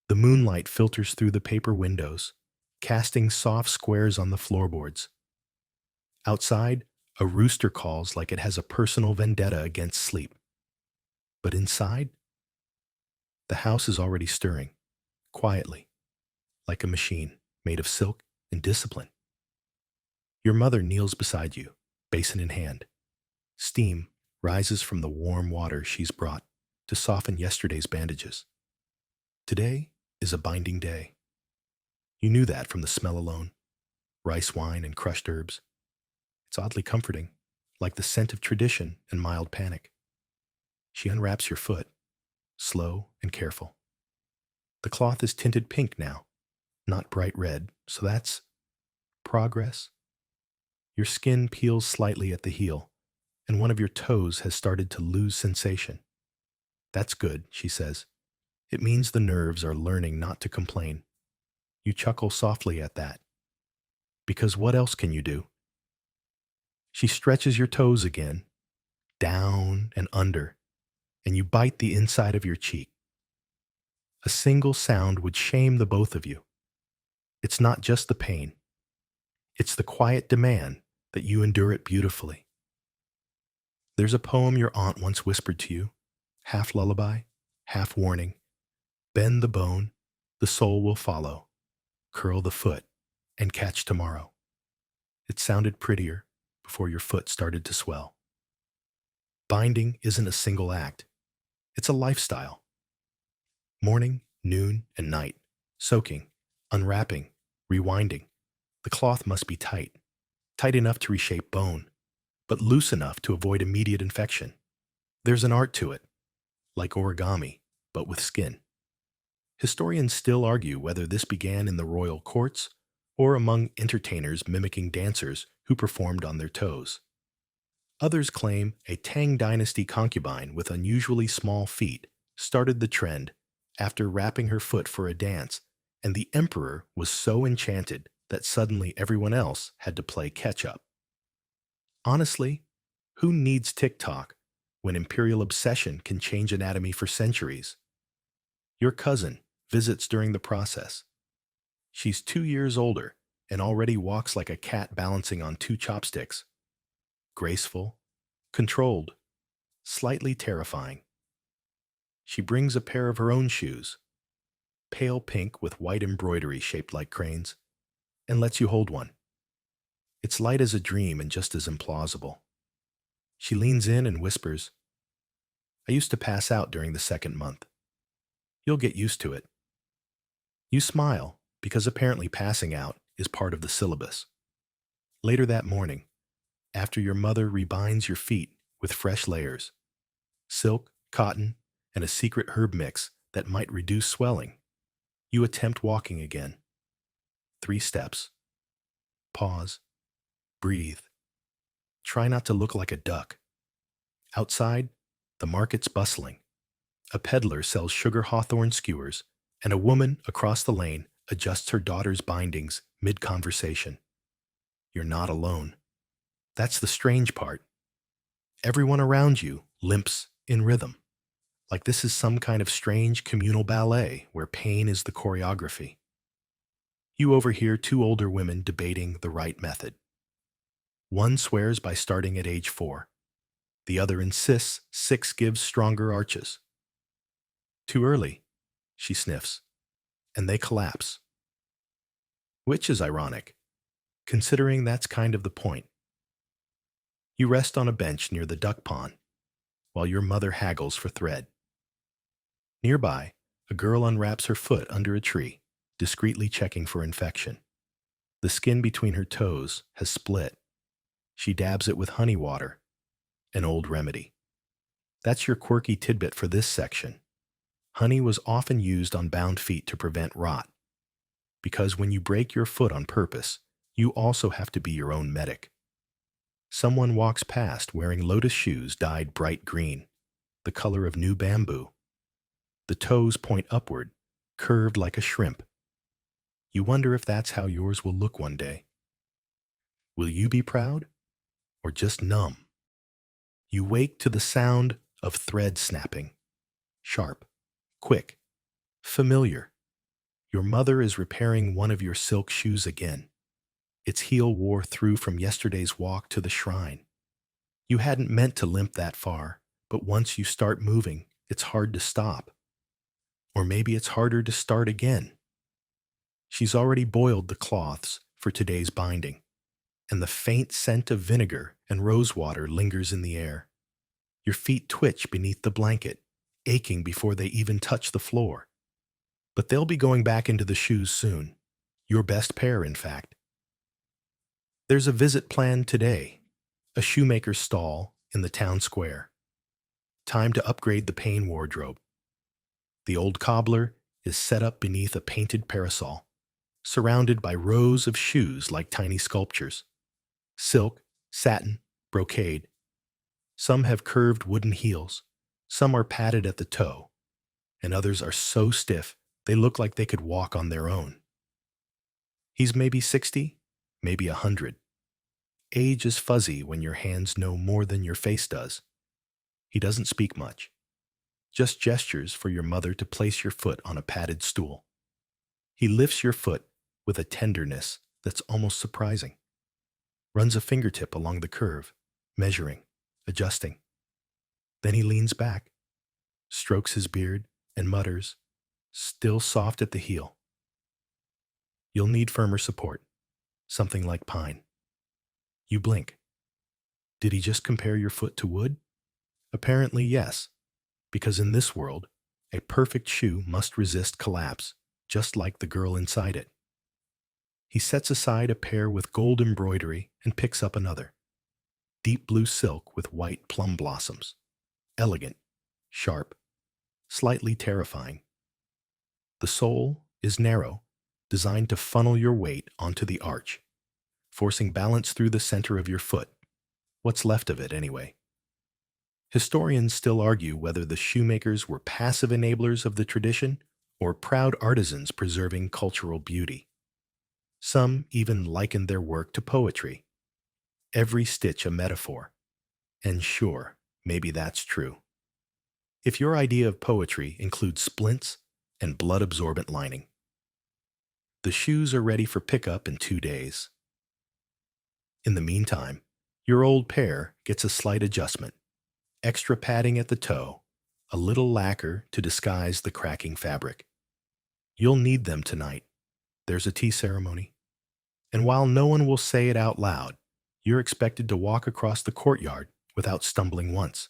The moonlight filters through the paper windows, casting soft squares on the floorboards. Outside, a rooster calls like it has a personal vendetta against sleep. But inside, the house is already stirring, quietly, like a machine made of silk and discipline. Your mother kneels beside you, basin in hand. Steam rises from the warm water she's brought to soften yesterday's bandages. Today is a binding day. You knew that from the smell alone. Rice wine and crushed herbs. It's oddly comforting, like the scent of tradition and mild panic. She unwraps your foot, slow and careful. The cloth is tinted pink now, not bright red, so that's progress. Your skin peels slightly at the heel, and one of your toes has started to lose sensation. That's good, she says. It means the nerves are learning not to complain. You chuckle softly at that. Because what else can you do? She stretches your toes again, down and under, and you bite the inside of your cheek. A single sound would shame the both of you. It's not just the pain. It's the quiet demand that you endure it beautifully. There's a poem your aunt once whispered to you, half lullaby, half warning. Bend the bone, the soul will follow. Curl the foot, and catch tomorrow. It sounded prettier before your foot started to swell. Binding isn't a single act. It's a lifestyle. Morning, noon, and night. Soaking, unwrapping, rewinding. The cloth must be tight. Tight enough to reshape bone, but loose enough to avoid immediate infection. There's an art to it, like origami, but with skin. Historians still argue whether this began in the royal courts or among entertainers mimicking dancers who performed on their toes. Others claim a Tang Dynasty concubine with unusually small feet started the trend after wrapping her foot for a dance, and the emperor was so enchanted that suddenly everyone else had to play catch up. Honestly, who needs TikTok when imperial obsession can change anatomy for centuries? Your cousin visits during the process. She's 2 years older and already walks like a cat balancing on two chopsticks. Graceful, controlled, slightly terrifying. She brings a pair of her own shoes, pale pink with white embroidery shaped like cranes, and lets you hold one. It's light as a dream and just as implausible. She leans in and whispers, "I used to pass out during the second month. You'll get used to it." You smile, because apparently passing out is part of the syllabus. Later that morning, after your mother rebinds your feet with fresh layers, silk, cotton, and a secret herb mix that might reduce swelling, you attempt walking again. 3 steps. Pause. Breathe. Try not to look like a duck. Outside, the market's bustling. A peddler sells sugar hawthorn skewers, and a woman across the lane adjusts her daughter's bindings mid-conversation. You're not alone. That's the strange part. Everyone around you limps in rhythm, like this is some kind of strange communal ballet where pain is the choreography. You overhear two older women debating the right method. One swears by starting at age 4. The other insists 6 gives stronger arches. Too early, she sniffs, and they collapse. Which is ironic, considering that's kind of the point. You rest on a bench near the duck pond, while your mother haggles for thread. Nearby, a girl unwraps her foot under a tree, discreetly checking for infection. The skin between her toes has split. She dabs it with honey water, an old remedy. That's your quirky tidbit for this section. Honey was often used on bound feet to prevent rot, because when you break your foot on purpose, you also have to be your own medic. Someone walks past wearing lotus shoes dyed bright green, the color of new bamboo. The toes point upward, curved like a shrimp. You wonder if that's how yours will look one day. Will you be proud or just numb? You wake to the sound of thread snapping. Sharp, quick, familiar. Your mother is repairing one of your silk shoes again. Its heel wore through from yesterday's walk to the shrine. You hadn't meant to limp that far, but once you start moving, it's hard to stop. Or maybe it's harder to start again. She's already boiled the cloths for today's binding, and the faint scent of vinegar and rosewater lingers in the air. Your feet twitch beneath the blanket, aching before they even touch the floor. But they'll be going back into the shoes soon. Your best pair, in fact. There's a visit planned today, a shoemaker's stall in the town square. Time to upgrade the pain wardrobe. The old cobbler is set up beneath a painted parasol, surrounded by rows of shoes like tiny sculptures. Silk, satin, brocade. Some have curved wooden heels, some are padded at the toe, and others are so stiff they look like they could walk on their own. He's maybe 60, maybe 100. Age is fuzzy when your hands know more than your face does. He doesn't speak much, just gestures for your mother to place your foot on a padded stool. He lifts your foot with a tenderness that's almost surprising, runs a fingertip along the curve, measuring, adjusting. Then he leans back, strokes his beard, and mutters, still soft at the heel, "You'll need firmer support, something like pine." You blink. Did he just compare your foot to wood? Apparently, yes, because in this world, a perfect shoe must resist collapse, just like the girl inside it. He sets aside a pair with gold embroidery and picks up another. Deep blue silk with white plum blossoms. Elegant, sharp, slightly terrifying. The sole is narrow, designed to funnel your weight onto the arch, forcing balance through the center of your foot. What's left of it, anyway. Historians still argue whether the shoemakers were passive enablers of the tradition or proud artisans preserving cultural beauty. Some even likened their work to poetry, every stitch a metaphor. And sure, maybe that's true. If your idea of poetry includes splints and blood-absorbent lining. The shoes are ready for pickup in 2 days. In the meantime, your old pair gets a slight adjustment, extra padding at the toe, a little lacquer to disguise the cracking fabric. You'll need them tonight. There's a tea ceremony. And while no one will say it out loud, you're expected to walk across the courtyard without stumbling once.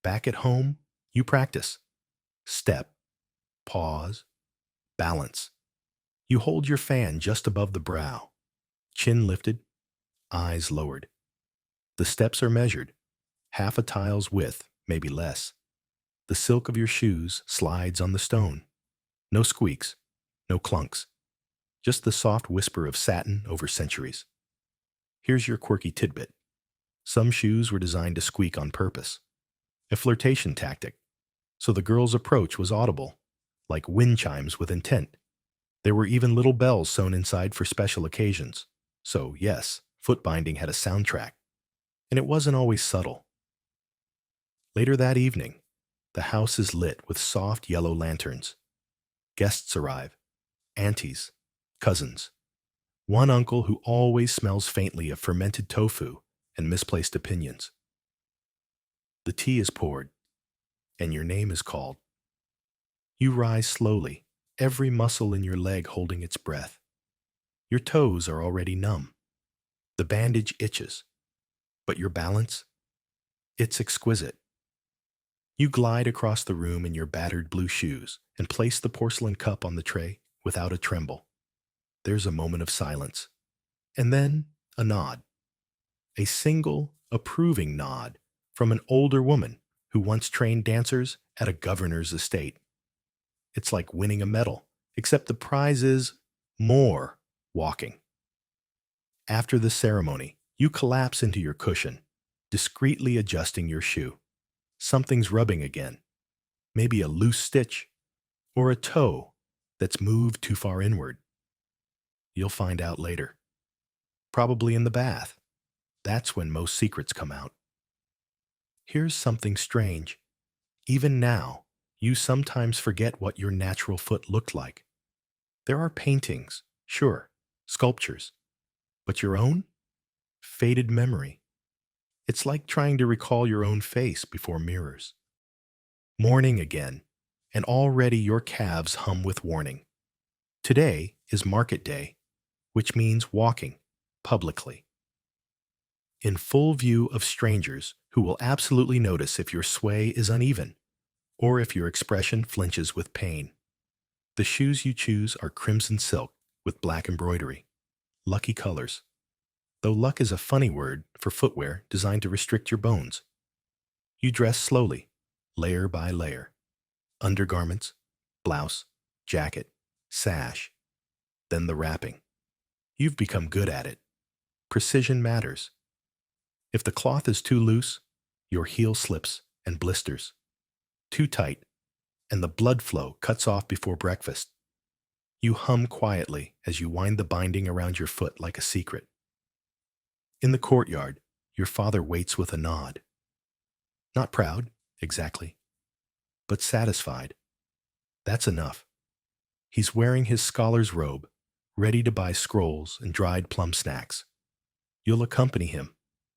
Back at home, you practice. Step, pause, balance. You hold your fan just above the brow, chin lifted, eyes lowered. The steps are measured, half a tile's width, maybe less. The silk of your shoes slides on the stone. No squeaks, no clunks, just the soft whisper of satin over centuries. Here's your quirky tidbit. Some shoes were designed to squeak on purpose, a flirtation tactic, so the girl's approach was audible, like wind chimes with intent. There were even little bells sewn inside for special occasions. So, yes, foot binding had a soundtrack, and it wasn't always subtle. Later that evening, the house is lit with soft yellow lanterns. Guests arrive, aunties, cousins, one uncle who always smells faintly of fermented tofu and misplaced opinions. The tea is poured, and your name is called. You rise slowly, every muscle in your leg holding its breath. Your toes are already numb. The bandage itches. But your balance? It's exquisite. You glide across the room in your battered blue shoes and place the porcelain cup on the tray without a tremble. There's a moment of silence. And then a nod. A single, approving nod from an older woman who once trained dancers at a governor's estate. It's like winning a medal, except the prize is more walking. After the ceremony, you collapse into your cushion, discreetly adjusting your shoe. Something's rubbing again. Maybe a loose stitch, or a toe that's moved too far inward. You'll find out later. Probably in the bath. That's when most secrets come out. Here's something strange. Even now, you sometimes forget what your natural foot looked like. There are paintings, sure, sculptures, but your own? Faded memory. It's like trying to recall your own face before mirrors. Morning again, and already your calves hum with warning. Today is market day, which means walking, publicly. In full view of strangers who will absolutely notice if your sway is uneven, or if your expression flinches with pain. The shoes you choose are crimson silk with black embroidery. Lucky colors. Though luck is a funny word for footwear designed to restrict your bones. You dress slowly, layer by layer. Undergarments, blouse, jacket, sash. Then the wrapping. You've become good at it. Precision matters. If the cloth is too loose, your heel slips and blisters. Too tight, and the blood flow cuts off before breakfast. You hum quietly as you wind the binding around your foot like a secret. In the courtyard, your father waits with a nod. Not proud, exactly, but satisfied. That's enough. He's wearing his scholar's robe, ready to buy scrolls and dried plum snacks. You'll accompany him,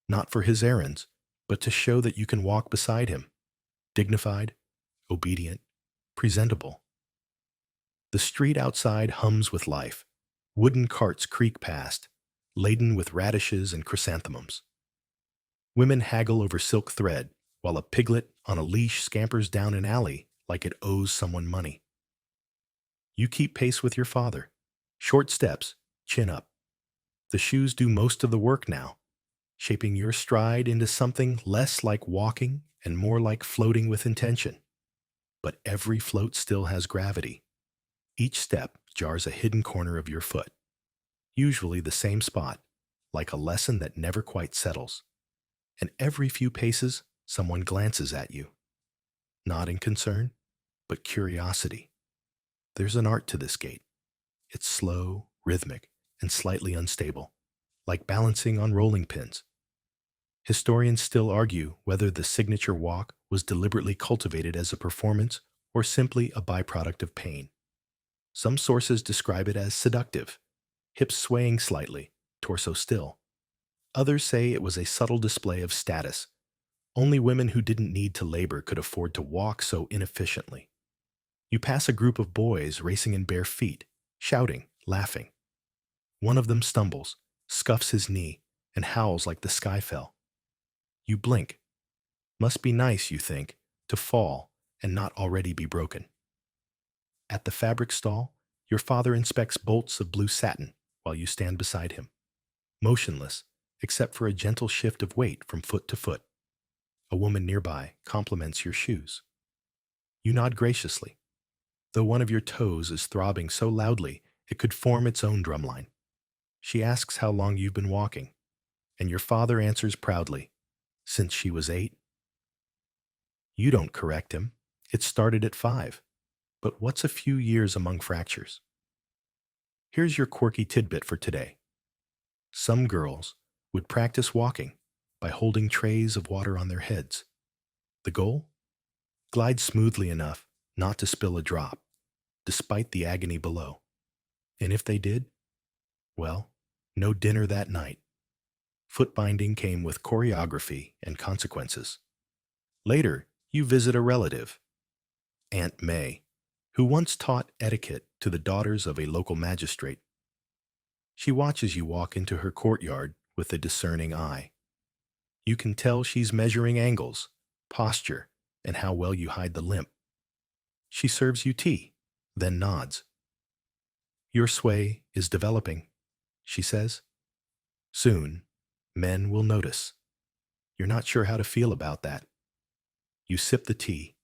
not for his errands, but to show that you can walk beside him, dignified, obedient, presentable. The street outside hums with life. Wooden carts creak past, laden with radishes and chrysanthemums. Women haggle over silk thread, while a piglet on a leash scampers down an alley like it owes someone money. You keep pace with your father. Short steps, chin up. The shoes do most of the work now, shaping your stride into something less like walking and more like floating with intention. But every float still has gravity. Each step jars a hidden corner of your foot, usually the same spot, like a lesson that never quite settles. And every few paces, someone glances at you, not in concern, but curiosity. There's an art to this gait. It's slow, rhythmic, and slightly unstable, like balancing on rolling pins. Historians still argue whether the signature walk was deliberately cultivated as a performance or simply a byproduct of pain. Some sources describe it as seductive, hips swaying slightly, torso still. Others say it was a subtle display of status. Only women who didn't need to labor could afford to walk so inefficiently. You pass a group of boys racing in bare feet, shouting, laughing. One of them stumbles, scuffs his knee, and howls like the sky fell. You blink. Must be nice, you think, to fall and not already be broken. At the fabric stall, your father inspects bolts of blue satin while you stand beside him, motionless except for a gentle shift of weight from foot to foot. A woman nearby compliments your shoes. You nod graciously, though one of your toes is throbbing so loudly it could form its own drumline. She asks how long you've been walking, and your father answers proudly, since she was 8. You don't correct him. It started at 5. But what's a few years among fractures? Here's your quirky tidbit for today. Some girls would practice walking by holding trays of water on their heads. The goal? Glide smoothly enough not to spill a drop, despite the agony below. And if they did, well, no dinner that night. Foot binding came with choreography and consequences. Later, you visit a relative, Aunt May, who once taught etiquette to the daughters of a local magistrate. She watches you walk into her courtyard with a discerning eye. You can tell she's measuring angles, posture, and how well you hide the limp. She serves you tea, then nods. Your sway is developing, she says. Soon, men will notice. You're not sure how to feel about that. You sip the tea,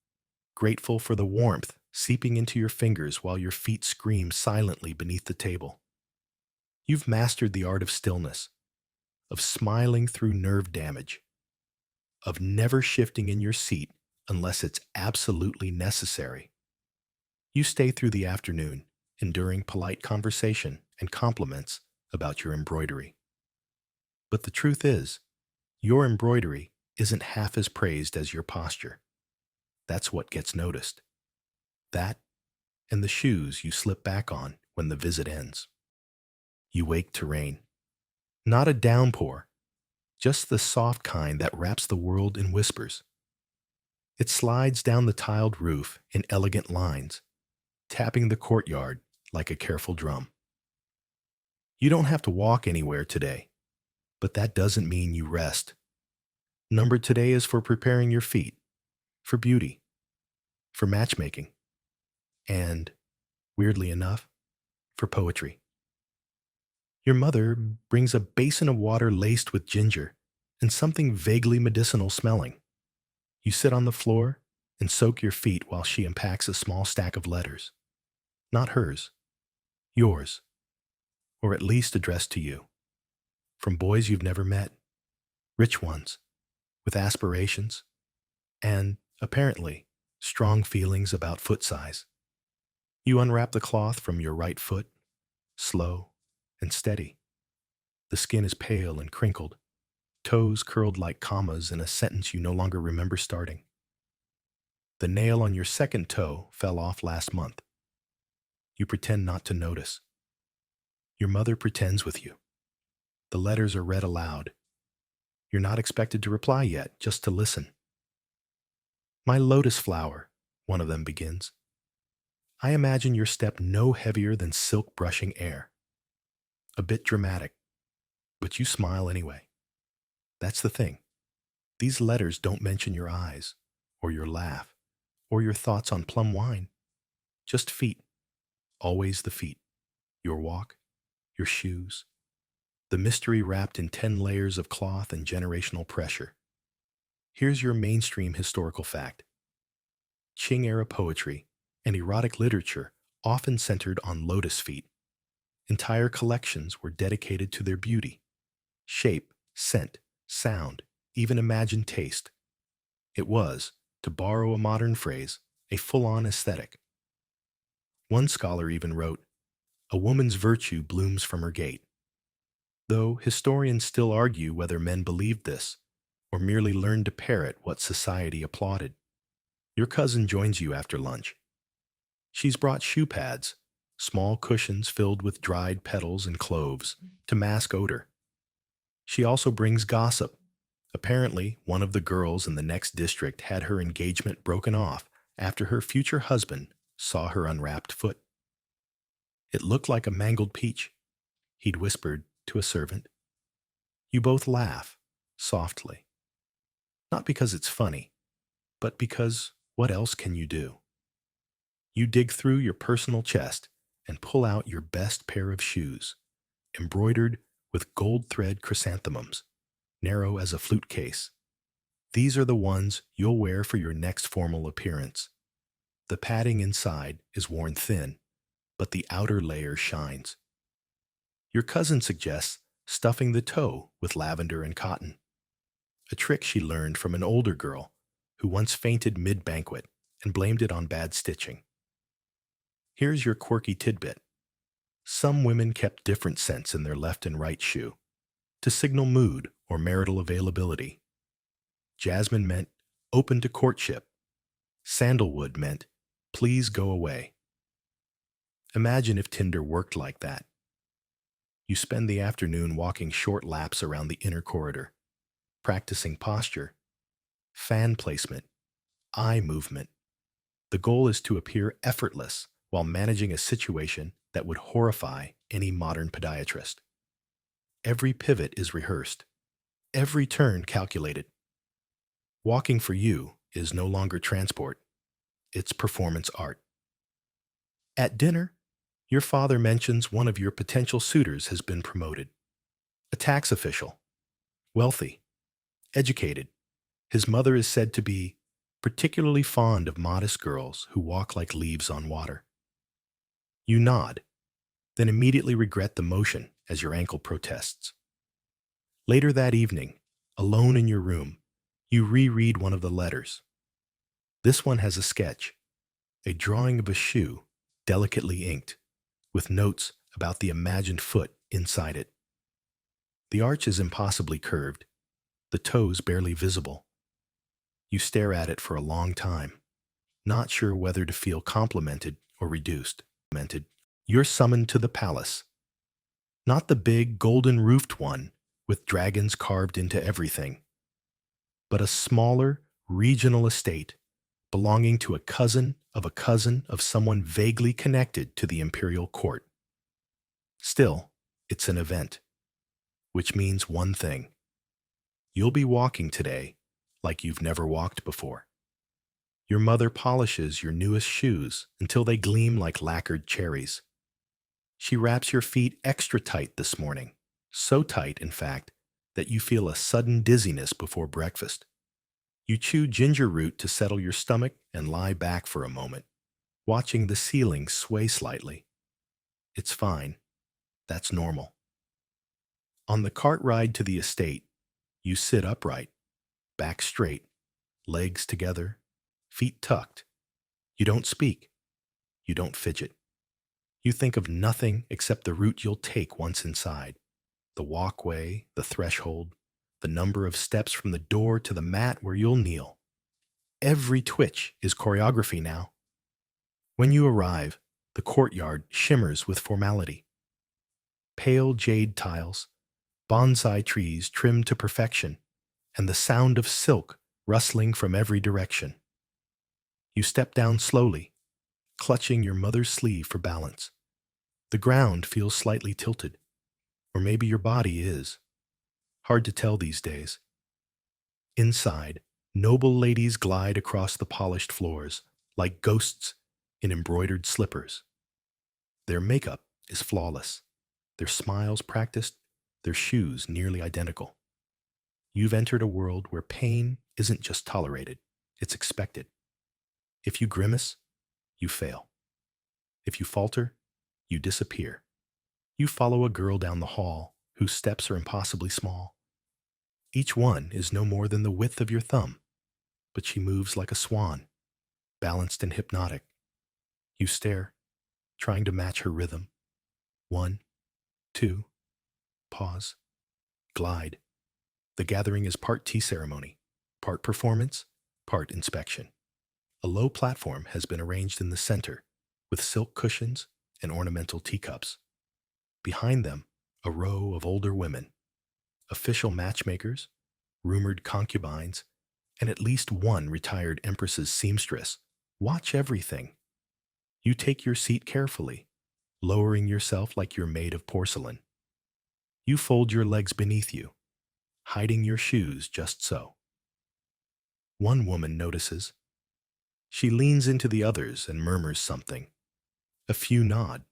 grateful for the warmth seeping into your fingers while your feet scream silently beneath the table. You've mastered the art of stillness, of smiling through nerve damage, of never shifting in your seat unless it's absolutely necessary. You stay through the afternoon, enduring polite conversation and compliments about your embroidery. But the truth is, your embroidery isn't half as praised as your posture. That's what gets noticed. That and the shoes you slip back on when the visit ends. You wake to rain. Not a downpour, just the soft kind that wraps the world in whispers. It slides down the tiled roof in elegant lines, tapping the courtyard like a careful drum. You don't have to walk anywhere today, but that doesn't mean you rest. Number today is for preparing your feet, for beauty, for matchmaking, and, weirdly enough, for poetry. Your mother brings a basin of water laced with ginger and something vaguely medicinal smelling. You sit on the floor and soak your feet while she unpacks a small stack of letters. Not hers, yours, or at least addressed to you. From boys you've never met, rich ones, with aspirations, and, apparently, strong feelings about foot size. You unwrap the cloth from your right foot, slow and steady. The skin is pale and crinkled, toes curled like commas in a sentence you no longer remember starting. The nail on your second toe fell off last month. You pretend not to notice. Your mother pretends with you. The letters are read aloud. You're not expected to reply yet, just to listen. My lotus flower, one of them begins. I imagine your step no heavier than silk brushing air. A bit dramatic, but you smile anyway. That's the thing. These letters don't mention your eyes, or your laugh, or your thoughts on plum wine. Just feet. Always the feet. Your walk, your shoes. The mystery wrapped in 10 layers of cloth and generational pressure. Here's your mainstream historical fact. Qing-era poetry and erotic literature often centered on lotus feet. Entire collections were dedicated to their beauty, shape, scent, sound, even imagined taste. It was, to borrow a modern phrase, a full-on aesthetic. One scholar even wrote, "A woman's virtue blooms from her gait." Though historians still argue whether men believed this, or merely learned to parrot what society applauded. Your cousin joins you after lunch. She's brought shoe pads, small cushions filled with dried petals and cloves, to mask odor. She also brings gossip. Apparently, one of the girls in the next district had her engagement broken off after her future husband saw her unwrapped foot. "It looked like a mangled peach," he'd whispered to a servant. You both laugh, softly. Not because it's funny, but because what else can you do? You dig through your personal chest and pull out your best pair of shoes, embroidered with gold thread chrysanthemums, narrow as a flute case. These are the ones you'll wear for your next formal appearance. The padding inside is worn thin, but the outer layer shines. Your cousin suggests stuffing the toe with lavender and cotton, a trick she learned from an older girl who once fainted mid-banquet and blamed it on bad stitching. Here's your quirky tidbit. Some women kept different scents in their left and right shoe to signal mood or marital availability. Jasmine meant open to courtship. Sandalwood meant please go away. Imagine if Tinder worked like that. You spend the afternoon walking short laps around the inner corridor, practicing posture, fan placement, eye movement. The goal is to appear effortless while managing a situation that would horrify any modern podiatrist. Every pivot is rehearsed, every turn calculated. Walking for you is no longer transport, it's performance art. At dinner, your father mentions one of your potential suitors has been promoted. A tax official, wealthy, educated. His mother is said to be particularly fond of modest girls who walk like leaves on water. You nod, then immediately regret the motion as your ankle protests. Later that evening, alone in your room, you reread one of the letters. This one has a sketch, a drawing of a shoe, delicately inked, with notes about the imagined foot inside it. The arch is impossibly curved, the toes barely visible. You stare at it for a long time, not sure whether to feel complimented or reduced. You're summoned to the palace. Not the big, golden-roofed one with dragons carved into everything, but a smaller, regional estate belonging to a cousin of someone vaguely connected to the imperial court. Still, it's an event, which means one thing. You'll be walking today like you've never walked before. Your mother polishes your newest shoes until they gleam like lacquered cherries. She wraps your feet extra tight this morning, so tight, in fact, that you feel a sudden dizziness before breakfast. You chew ginger root to settle your stomach and lie back for a moment, watching the ceiling sway slightly. It's fine. That's normal. On the cart ride to the estate, you sit upright, back straight, legs together, feet tucked. You don't speak. You don't fidget. You think of nothing except the route you'll take once inside, the walkway, the threshold, the number of steps from the door to the mat where you'll kneel. Every twitch is choreography now. When you arrive, the courtyard shimmers with formality. Pale jade tiles, bonsai trees trimmed to perfection, and the sound of silk rustling from every direction. You step down slowly, clutching your mother's sleeve for balance. The ground feels slightly tilted, or maybe your body is. Hard to tell these days. Inside, noble ladies glide across the polished floors like ghosts in embroidered slippers. Their makeup is flawless, their smiles practiced, their shoes nearly identical. You've entered a world where pain isn't just tolerated, it's expected. If you grimace, you fail. If you falter, you disappear. You follow a girl down the hall whose steps are impossibly small. Each one is no more than the width of your thumb, but she moves like a swan, balanced and hypnotic. You stare, trying to match her rhythm. 1, 2, pause, glide. The gathering is part tea ceremony, part performance, part inspection. A low platform has been arranged in the center, with silk cushions and ornamental teacups. Behind them, a row of older women, official matchmakers, rumored concubines, and at least one retired empress's seamstress. Watch everything. You take your seat carefully, lowering yourself like you're made of porcelain. You fold your legs beneath you, hiding your shoes just so. One woman notices. She leans into the others and murmurs something. A few nod.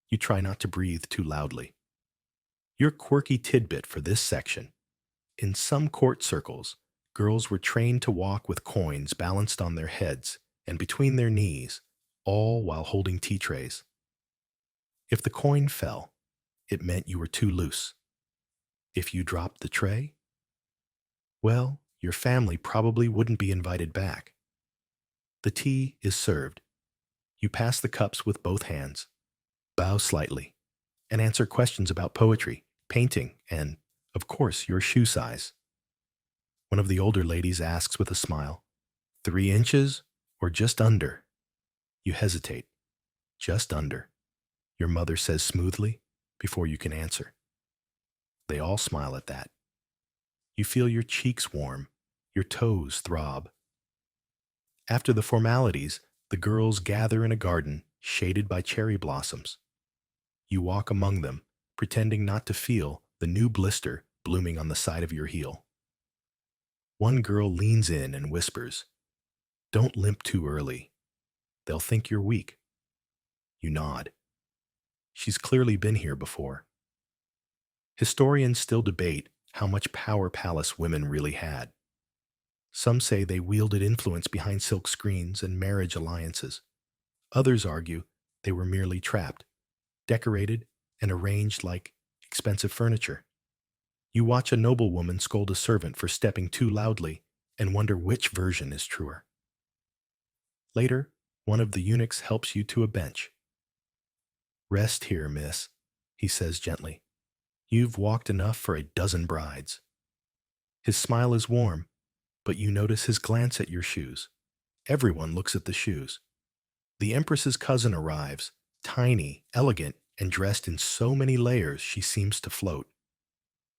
You try not to breathe too loudly. Your quirky tidbit for this section. In some court circles, girls were trained to walk with coins balanced on their heads and between their knees, all while holding tea trays. If the coin fell, it meant you were too loose. If you dropped the tray, well, your family probably wouldn't be invited back. The tea is served. You pass the cups with both hands, bow slightly, and answer questions about poetry, painting, and, of course, your shoe size. One of the older ladies asks with a smile, 3 inches or just under? You hesitate. Just under, your mother says smoothly before you can answer. They all smile at that. You feel your cheeks warm, your toes throb. After the formalities, the girls gather in a garden shaded by cherry blossoms. You walk among them, pretending not to feel the new blister blooming on the side of your heel. One girl leans in and whispers, "Don't limp too early. They'll think you're weak." You nod. She's clearly been here before. Historians still debate how much power palace women really had. Some say they wielded influence behind silk screens and marriage alliances. Others argue they were merely trapped, decorated, and arranged like expensive furniture. You watch a noblewoman scold a servant for stepping too loudly and wonder which version is truer. Later, one of the eunuchs helps you to a bench. "Rest here, miss," he says gently. "You've walked enough for a dozen brides." His smile is warm, but you notice his glance at your shoes. Everyone looks at the shoes. The Empress's cousin arrives, tiny, elegant, and dressed in so many layers she seems to float.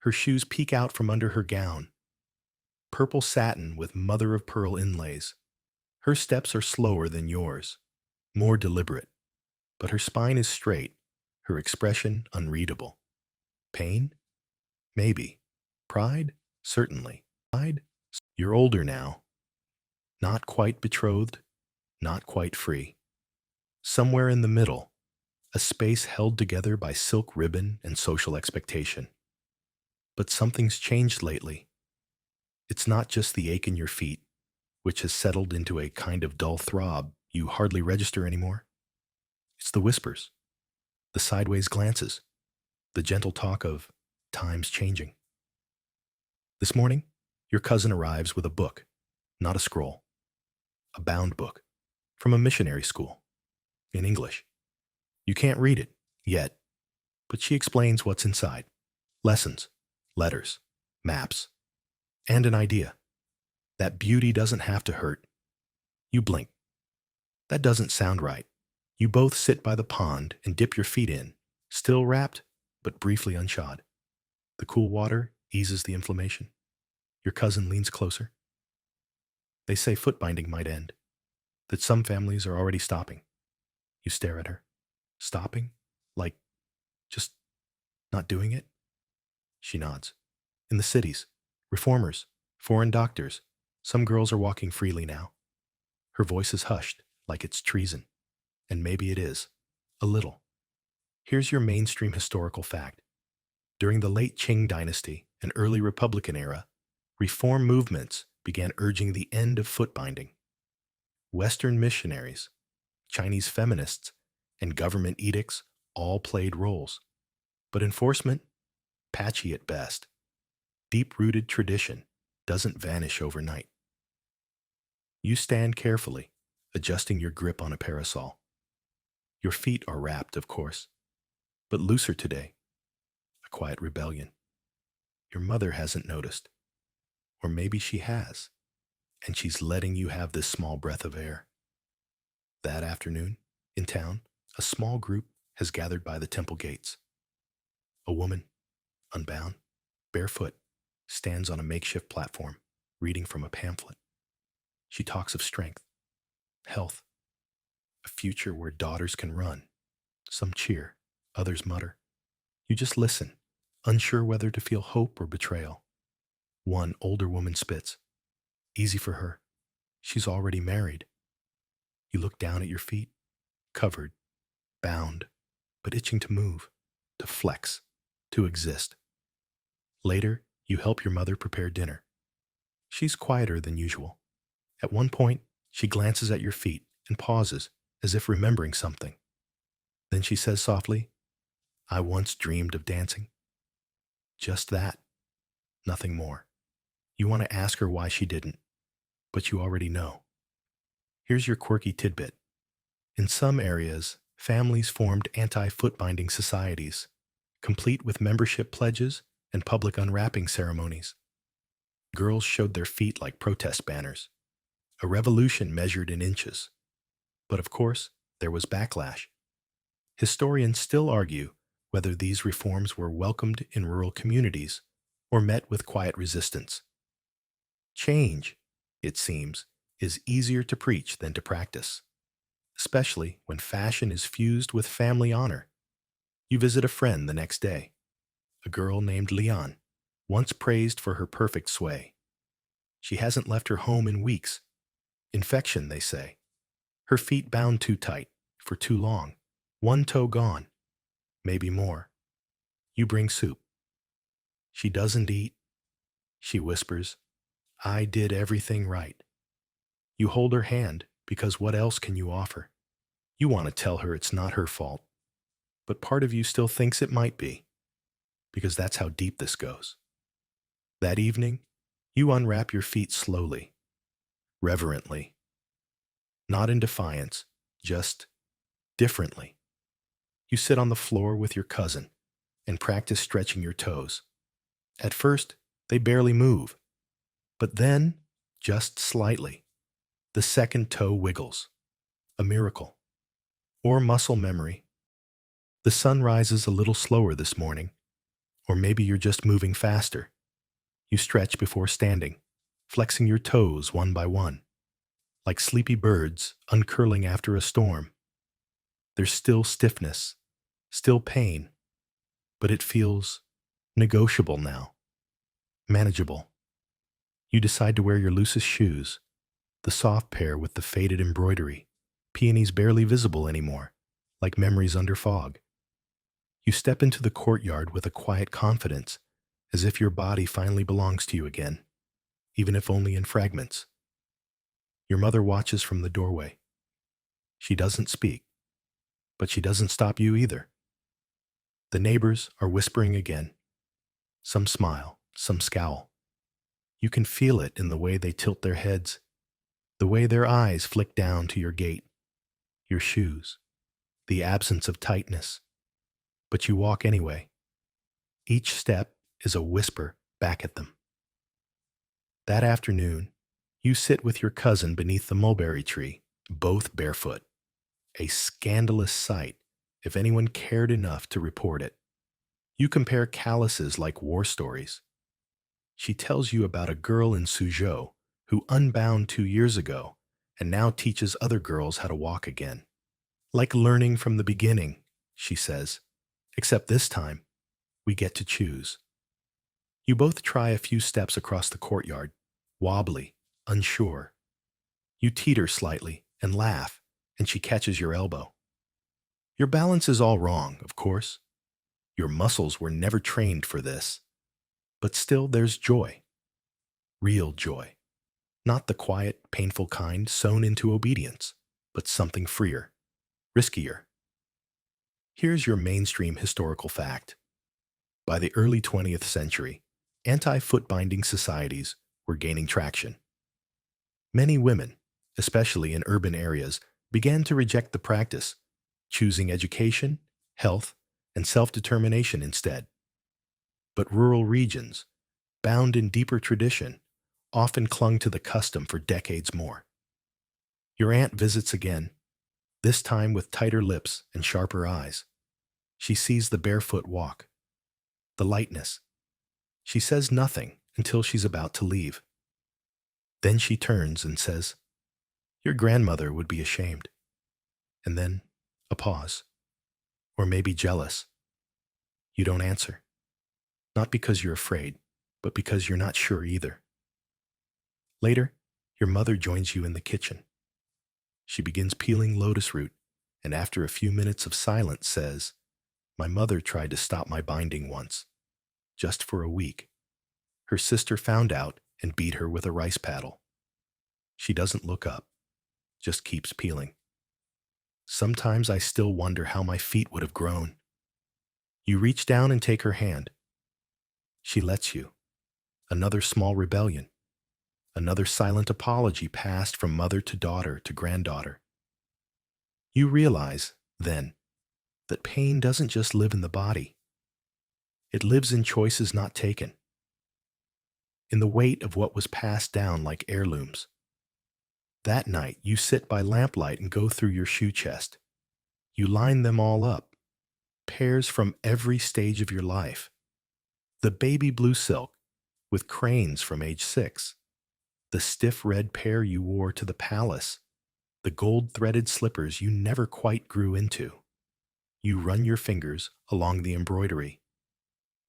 Her shoes peek out from under her gown. Purple satin with mother-of-pearl inlays. Her steps are slower than yours, more deliberate. But her spine is straight, her expression unreadable. Pain? Maybe. Pride? Certainly. Pride? You're older now. Not quite betrothed, not quite free. Somewhere in the middle, a space held together by silk ribbon and social expectation. But something's changed lately. It's not just the ache in your feet, which has settled into a kind of dull throb you hardly register anymore. It's the whispers, the sideways glances, the gentle talk of times changing. This morning, your cousin arrives with a book, not a scroll, a bound book, from a missionary school, in English. You can't read it, yet, but she explains what's inside. Lessons, letters, maps, and an idea. That beauty doesn't have to hurt. You blink. That doesn't sound right. You both sit by the pond and dip your feet in, still wrapped, but briefly unshod. The cool water eases the inflammation. Your cousin leans closer. They say foot binding might end, that some families are already stopping. You stare at her. Stopping? Like, just not doing it? She nods. In the cities, reformers, foreign doctors, some girls are walking freely now. Her voice is hushed, like it's treason. And maybe it is. A little. Here's your mainstream historical fact. During the late Qing dynasty and early Republican era, reform movements began urging the end of foot binding. Western missionaries, Chinese feminists, and government edicts all played roles. But enforcement, patchy at best. Deep-rooted tradition doesn't vanish overnight. You stand carefully, adjusting your grip on a parasol. Your feet are wrapped, of course, but looser today, a quiet rebellion. Your mother hasn't noticed, or maybe she has, and she's letting you have this small breath of air. That afternoon, in town, a small group has gathered by the temple gates. A woman, unbound, barefoot, stands on a makeshift platform, reading from a pamphlet. She talks of strength, health, a future where daughters can run. Some cheer, others mutter. You just listen, unsure whether to feel hope or betrayal. One older woman spits. Easy for her. She's already married. You look down at your feet, covered, bound, but itching to move, to flex, to exist. Later, you help your mother prepare dinner. She's quieter than usual. At one point, she glances at your feet and pauses, as if remembering something. Then she says softly, "I once dreamed of dancing." Just that, nothing more. You want to ask her why she didn't, but you already know. Here's your quirky tidbit. In some areas, families formed anti-foot binding societies, complete with membership pledges and public unwrapping ceremonies. Girls showed their feet like protest banners, a revolution measured in inches. But of course, there was backlash. Historians still argue whether these reforms were welcomed in rural communities or met with quiet resistance. Change, it seems, is easier to preach than to practice, especially when fashion is fused with family honor. You visit a friend the next day, a girl named Leon, once praised for her perfect sway. She hasn't left her home in weeks. Infection, they say. Her feet bound too tight, for too long. One toe gone, maybe more. You bring soup. She doesn't eat. She whispers, "I did everything right." You hold her hand because what else can you offer? You want to tell her it's not her fault, but part of you still thinks it might be, because that's how deep this goes. That evening, you unwrap your feet slowly, reverently, not in defiance, just differently. You sit on the floor with your cousin and practice stretching your toes. At first, they barely move, but then, just slightly, the second toe wiggles. A miracle. Or muscle memory. The sun rises a little slower this morning, or maybe you're just moving faster. You stretch before standing, flexing your toes one by one, like sleepy birds uncurling after a storm. There's still stiffness, still pain, but it feels negotiable now, manageable. You decide to wear your loosest shoes, the soft pair with the faded embroidery, peonies barely visible anymore, like memories under fog. You step into the courtyard with a quiet confidence, as if your body finally belongs to you again, even if only in fragments. Your mother watches from the doorway. She doesn't speak, but she doesn't stop you either. The neighbors are whispering again. Some smile, some scowl. You can feel it in the way they tilt their heads, the way their eyes flick down to your gait, your shoes, the absence of tightness. But you walk anyway. Each step is a whisper back at them. That afternoon, you sit with your cousin beneath the mulberry tree, both barefoot. A scandalous sight, if anyone cared enough to report it. You compare calluses like war stories. She tells you about a girl in Suzhou who unbound 2 years ago and now teaches other girls how to walk again. Like learning from the beginning, she says, except this time, we get to choose. You both try a few steps across the courtyard, wobbly, unsure. You teeter slightly and laugh, and she catches your elbow. Your balance is all wrong, of course. Your muscles were never trained for this. But still there's joy. Real joy. Not the quiet, painful kind sewn into obedience, but something freer, riskier. Here's your mainstream historical fact. By the early 20th century, anti-foot binding societies were gaining traction. Many women, especially in urban areas, began to reject the practice, choosing education, health, and self-determination instead. But rural regions, bound in deeper tradition, often clung to the custom for decades more. Your aunt visits again, this time with tighter lips and sharper eyes. She sees the barefoot walk, the lightness. She says nothing until she's about to leave. Then she turns and says, "Your grandmother would be ashamed." And then a pause, or maybe jealous. You don't answer. Not because you're afraid, but because you're not sure either. Later, your mother joins you in the kitchen. She begins peeling lotus root, and after a few minutes of silence says, "My mother tried to stop my binding once, just for a week. Her sister found out and beat her with a rice paddle." She doesn't look up, just keeps peeling. Sometimes I still wonder how my feet would have grown. You reach down and take her hand. She lets you. Another small rebellion. Another silent apology passed from mother to daughter to granddaughter. You realize, then, that pain doesn't just live in the body. It lives in choices not taken, in the weight of what was passed down like heirlooms. That night, you sit by lamplight and go through your shoe chest. You line them all up, pairs from every stage of your life. The baby blue silk, with cranes from age 6. The stiff red pair you wore to the palace. The gold-threaded slippers you never quite grew into. You run your fingers along the embroidery.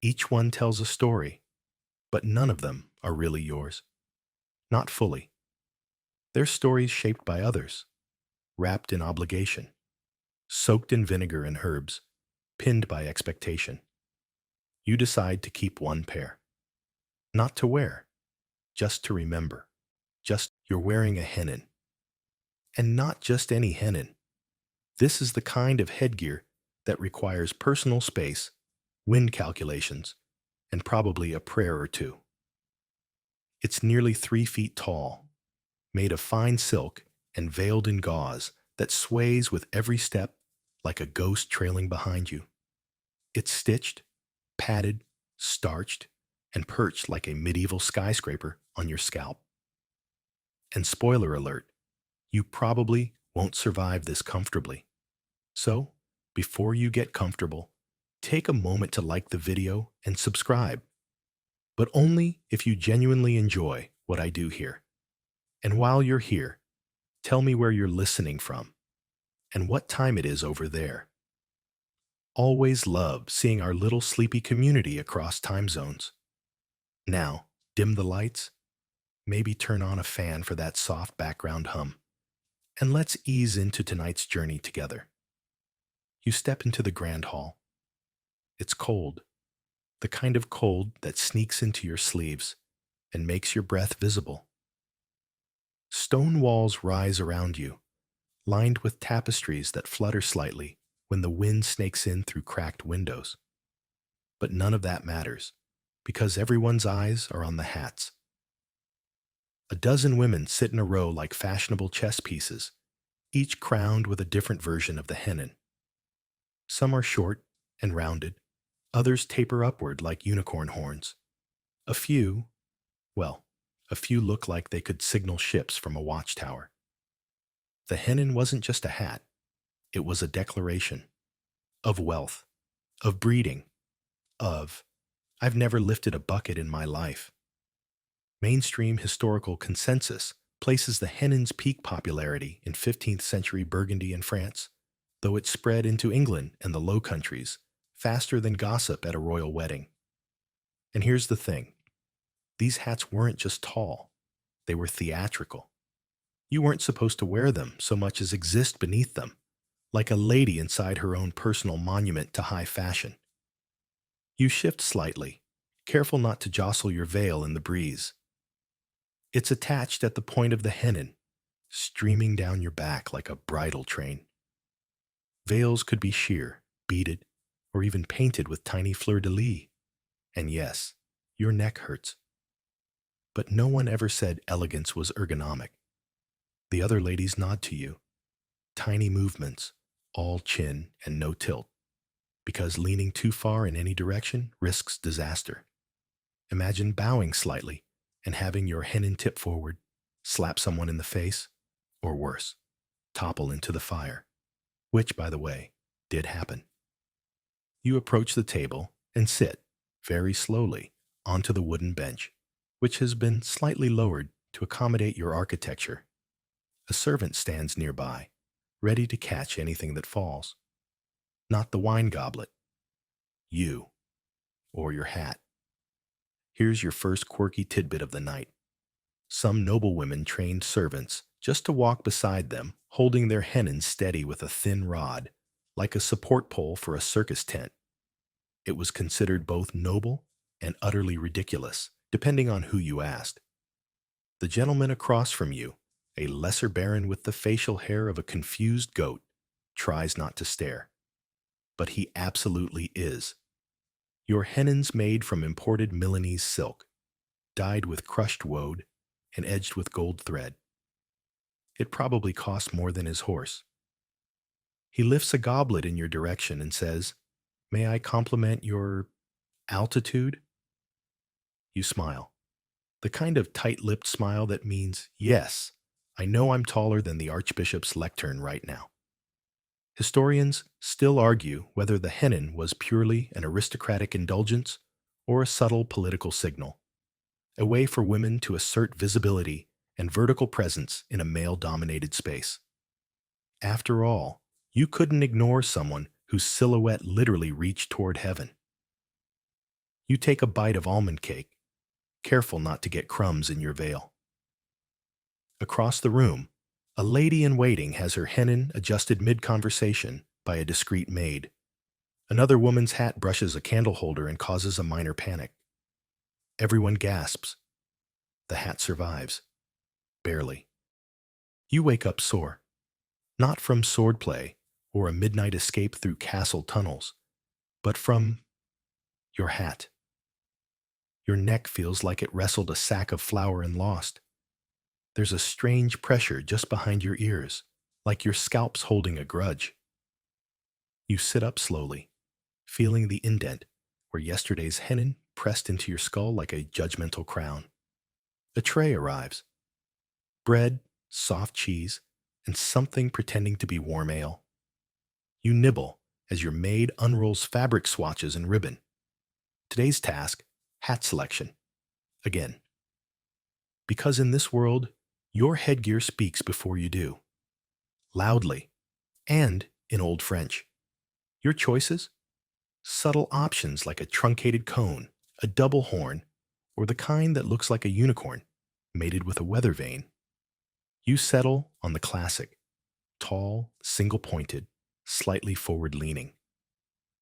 Each one tells a story, but none of them are really yours. Not fully. They're stories shaped by others, wrapped in obligation, soaked in vinegar and herbs, pinned by expectation. You decide to keep one pair. Not to wear, just to remember. Just you're wearing a hennin. And not just any hennin. This is the kind of headgear that requires personal space, wind calculations, and probably a prayer or two. It's nearly 3 feet tall, made of fine silk and veiled in gauze that sways with every step like a ghost trailing behind you. It's stitched, padded, starched, and perched like a medieval skyscraper on your scalp. And spoiler alert, you probably won't survive this comfortably. So, before you get comfortable, take a moment to like the video and subscribe. But only if you genuinely enjoy what I do here. And while you're here, tell me where you're listening from and what time it is over there. Always love seeing our little sleepy community across time zones. Now, dim the lights, maybe turn on a fan for that soft background hum, and let's ease into tonight's journey together. You step into the grand hall. It's cold, the kind of cold that sneaks into your sleeves and makes your breath visible. Stone walls rise around you, lined with tapestries that flutter slightly when the wind snakes in through cracked windows. But none of that matters, because everyone's eyes are on the hats. A dozen women sit in a row like fashionable chess pieces, each crowned with a different version of the hennin. Some are short and rounded, others taper upward like unicorn horns. A few look like they could signal ships from a watchtower. The hennin wasn't just a hat, it was a declaration of wealth, of breeding, of, "I've never lifted a bucket in my life." Mainstream historical consensus places the hennin's peak popularity in 15th century Burgundy and France, though it spread into England and the Low Countries faster than gossip at a royal wedding. And here's the thing. These hats weren't just tall, they were theatrical. You weren't supposed to wear them so much as exist beneath them, like a lady inside her own personal monument to high fashion. You shift slightly, careful not to jostle your veil in the breeze. It's attached at the point of the hennin, streaming down your back like a bridal train. Veils could be sheer, beaded, or even painted with tiny fleur-de-lis. And yes, your neck hurts. But no one ever said elegance was ergonomic. The other ladies nod to you. Tiny movements, all chin and no tilt, because leaning too far in any direction risks disaster. Imagine bowing slightly and having your hennin tip forward, slap someone in the face, or worse, topple into the fire, which, by the way, did happen. You approach the table and sit, very slowly, onto the wooden bench, which has been slightly lowered to accommodate your architecture. A servant stands nearby, ready to catch anything that falls. Not the wine goblet. You, or your hat. Here's your first quirky tidbit of the night. Some noblewomen trained servants just to walk beside them, holding their hennin steady with a thin rod, like a support pole for a circus tent. It was considered both noble and utterly ridiculous, depending on who you asked. The gentleman across from you, a lesser baron with the facial hair of a confused goat, tries not to stare. But he absolutely is. Your hennins made from imported Milanese silk, dyed with crushed woad and edged with gold thread. It probably cost more than his horse. He lifts a goblet in your direction and says, "May I compliment your altitude?" You smile. The kind of tight-lipped smile that means, yes, I know I'm taller than the Archbishop's lectern right now. Historians still argue whether the hennin was purely an aristocratic indulgence or a subtle political signal, a way for women to assert visibility and vertical presence in a male-dominated space. After all, you couldn't ignore someone whose silhouette literally reached toward heaven. You take a bite of almond cake, careful not to get crumbs in your veil. Across the room, a lady-in-waiting has her hennin adjusted mid-conversation by a discreet maid. Another woman's hat brushes a candle holder and causes a minor panic. Everyone gasps. The hat survives. Barely. You wake up sore. Not from swordplay or a midnight escape through castle tunnels, but from your hat. Your neck feels like it wrestled a sack of flour and lost. There's a strange pressure just behind your ears, like your scalp's holding a grudge. You sit up slowly, feeling the indent where yesterday's hennin pressed into your skull like a judgmental crown. A tray arrives. Bread, soft cheese, and something pretending to be warm ale. You nibble as your maid unrolls fabric swatches and ribbon. Today's task, hat selection. Again. Because in this world, your headgear speaks before you do. Loudly. And in Old French. Your choices? Subtle options like a truncated cone, a double horn, or the kind that looks like a unicorn, mated with a weather vane. You settle on the classic. Tall, single-pointed, slightly forward-leaning.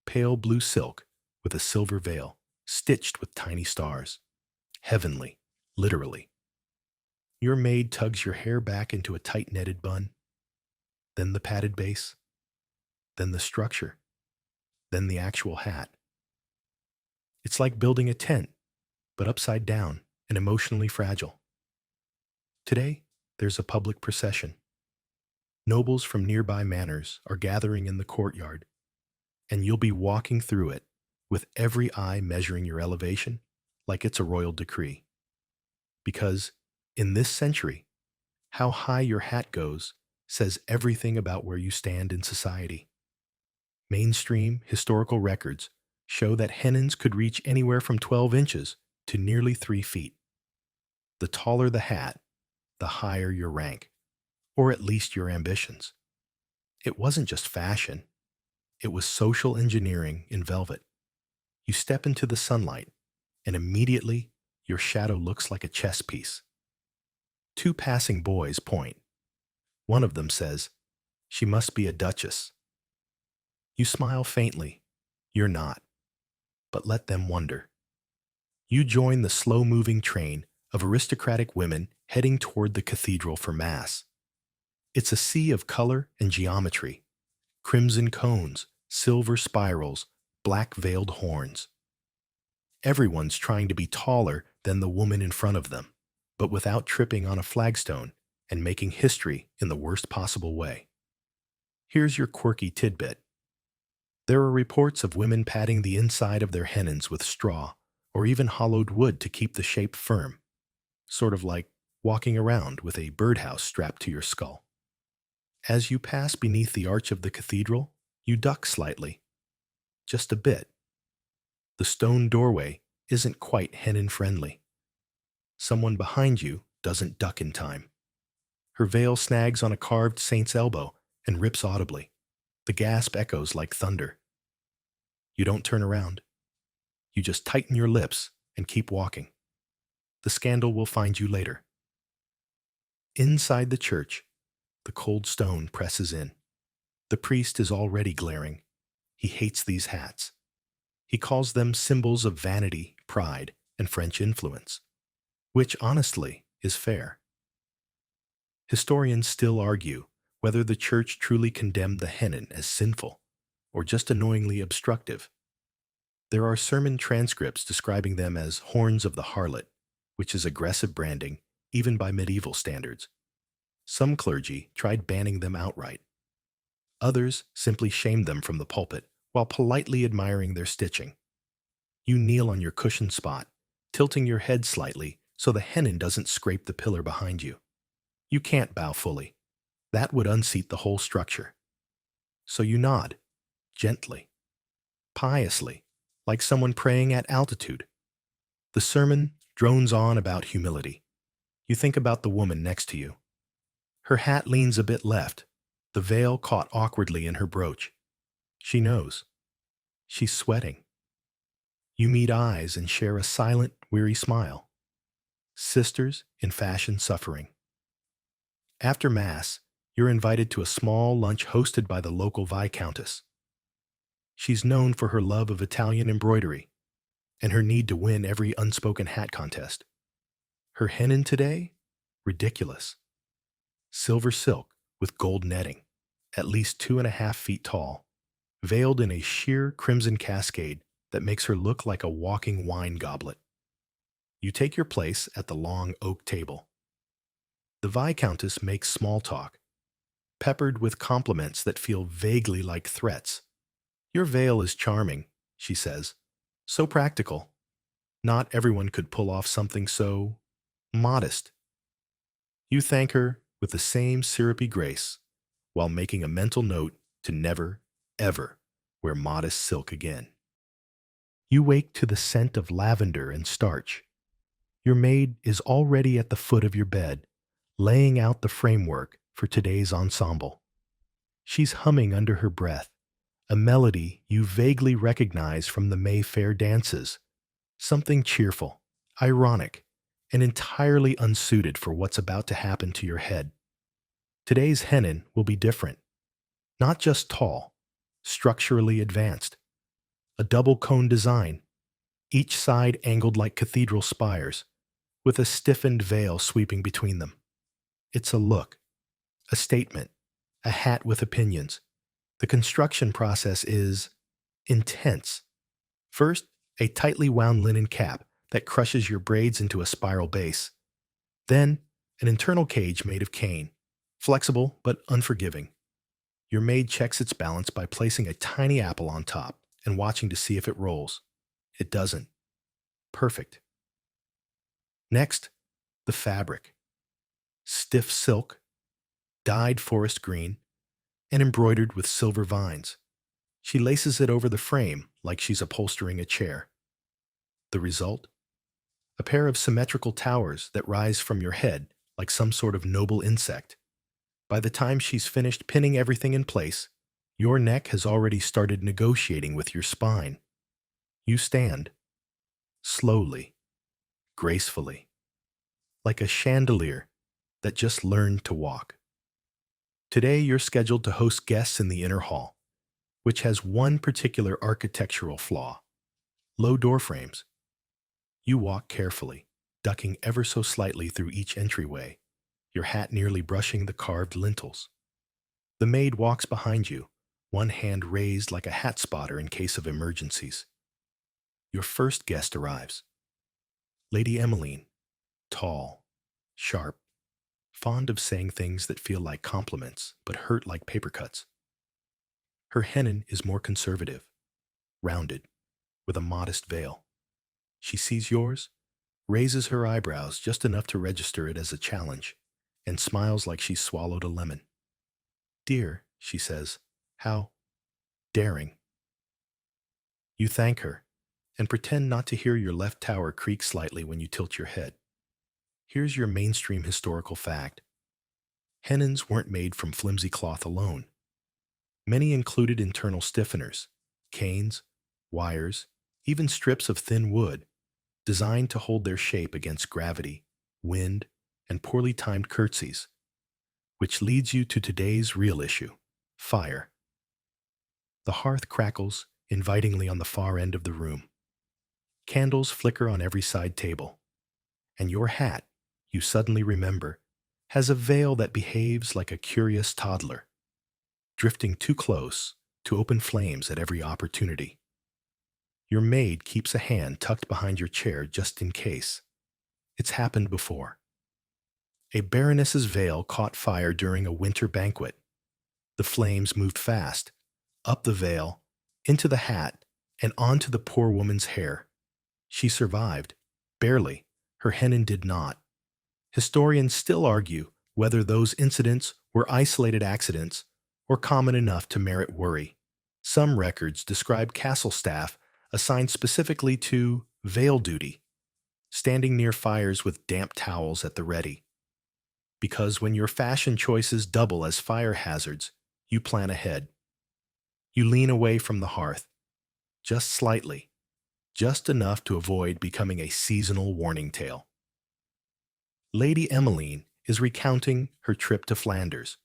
Pale blue silk with a silver veil, stitched with tiny stars. Heavenly, literally. Your maid tugs your hair back into a tight netted bun. Then the padded base. Then the structure. Then the actual hat. It's like building a tent, but upside down and emotionally fragile. Today, there's a public procession. Nobles from nearby manors are gathering in the courtyard, and you'll be walking through it with every eye measuring your elevation like it's a royal decree. Because, in this century, how high your hat goes says everything about where you stand in society. Mainstream historical records show that hennins could reach anywhere from 12 inches to nearly 3 feet. The taller the hat, the higher your rank, or at least your ambitions. It wasn't just fashion. It was social engineering in velvet. You step into the sunlight, and immediately your shadow looks like a chess piece. 2 passing boys point. One of them says, "She must be a duchess." You smile faintly. You're not. But let them wonder. You join the slow-moving train of aristocratic women heading toward the cathedral for Mass. It's a sea of color and geometry. Crimson cones, silver spirals, black veiled horns. Everyone's trying to be taller than the woman in front of them, but without tripping on a flagstone and making history in the worst possible way. Here's your quirky tidbit. There are reports of women padding the inside of their hennons with straw or even hollowed wood to keep the shape firm, sort of like walking around with a birdhouse strapped to your skull. As you pass beneath the arch of the cathedral, you duck slightly, just a bit. The stone doorway isn't quite hennon-friendly. Someone behind you doesn't duck in time. Her veil snags on a carved saint's elbow and rips audibly. The gasp echoes like thunder. You don't turn around. You just tighten your lips and keep walking. The scandal will find you later. Inside the church, the cold stone presses in. The priest is already glaring. He hates these hats. He calls them symbols of vanity, pride, and French influence, which honestly is fair. Historians still argue whether the church truly condemned the hennon as sinful or just annoyingly obstructive. There are sermon transcripts describing them as horns of the harlot, which is aggressive branding even by medieval standards. Some clergy tried banning them outright. Others simply shamed them from the pulpit while politely admiring their stitching. You kneel on your cushioned spot, tilting your head slightly so the hennon doesn't scrape the pillar behind you. You can't bow fully. That would unseat the whole structure. So you nod, gently, piously, like someone praying at altitude. The sermon drones on about humility. You think about the woman next to you. Her hat leans a bit left, the veil caught awkwardly in her brooch. She knows. She's sweating. You meet eyes and share a silent, weary smile. Sisters in fashion suffering. After Mass, you're invited to a small lunch hosted by the local Viscountess. She's known for her love of Italian embroidery and her need to win every unspoken hat contest. Her hennon today? Ridiculous. Silver silk with gold netting, at least 2.5 feet tall, veiled in a sheer crimson cascade that makes her look like a walking wine goblet. You take your place at the long oak table. The Viscountess makes small talk, peppered with compliments that feel vaguely like threats. Your veil is charming, she says. So practical. Not everyone could pull off something so modest. You thank her with the same syrupy grace while making a mental note to never, ever wear modest silk again. You wake to the scent of lavender and starch. Your maid is already at the foot of your bed, laying out the framework for today's ensemble. She's humming under her breath, a melody you vaguely recognize from the Mayfair dances, something cheerful, ironic, and entirely unsuited for what's about to happen to your head. Today's hennon will be different. Not just tall, structurally advanced. A double cone design, each side angled like cathedral spires, with a stiffened veil sweeping between them. It's a look, a statement, a hat with opinions. The construction process is intense. First, a tightly wound linen cap that crushes your braids into a spiral base. Then, an internal cage made of cane, flexible but unforgiving. Your maid checks its balance by placing a tiny apple on top and watching to see if it rolls. It doesn't. Perfect. Next, the fabric. Stiff silk, dyed forest green, and embroidered with silver vines. She laces it over the frame like she's upholstering a chair. The result? A pair of symmetrical towers that rise from your head like some sort of noble insect. By the time she's finished pinning everything in place, your neck has already started negotiating with your spine. You stand, slowly, gracefully, like a chandelier that just learned to walk. Today you're scheduled to host guests in the inner hall, which has one particular architectural flaw: low door frames. You walk carefully, ducking ever so slightly through each entryway, your hat nearly brushing the carved lintels. The maid walks behind you, one hand raised like a hat spotter in case of emergencies. Your first guest arrives. Lady Emmeline, tall, sharp, fond of saying things that feel like compliments but hurt like paper cuts. Her hennin is more conservative, rounded, with a modest veil. She sees yours, raises her eyebrows just enough to register it as a challenge, and smiles like she's swallowed a lemon. Dear, she says, how daring. You thank her, and pretend not to hear your left tower creak slightly when you tilt your head. Here's your mainstream historical fact. Hennins weren't made from flimsy cloth alone. Many included internal stiffeners, canes, wires, even strips of thin wood, designed to hold their shape against gravity, wind, and poorly timed curtsies, which leads you to today's real issue, fire. The hearth crackles invitingly on the far end of the room. Candles flicker on every side table, and your hat, you suddenly remember, has a veil that behaves like a curious toddler, drifting too close to open flames at every opportunity. Your maid keeps a hand tucked behind your chair just in case. It's happened before. A baroness's veil caught fire during a winter banquet. The flames moved fast, up the veil, into the hat, and onto the poor woman's hair. She survived. Barely. Her hennin did not. Historians still argue whether those incidents were isolated accidents or common enough to merit worry. Some records describe castle staff assigned specifically to veil duty, standing near fires with damp towels at the ready. Because when your fashion choices double as fire hazards, you plan ahead. You lean away from the hearth, just slightly, just enough to avoid becoming a seasonal warning tale. Lady Emmeline is recounting her trip to Flanders,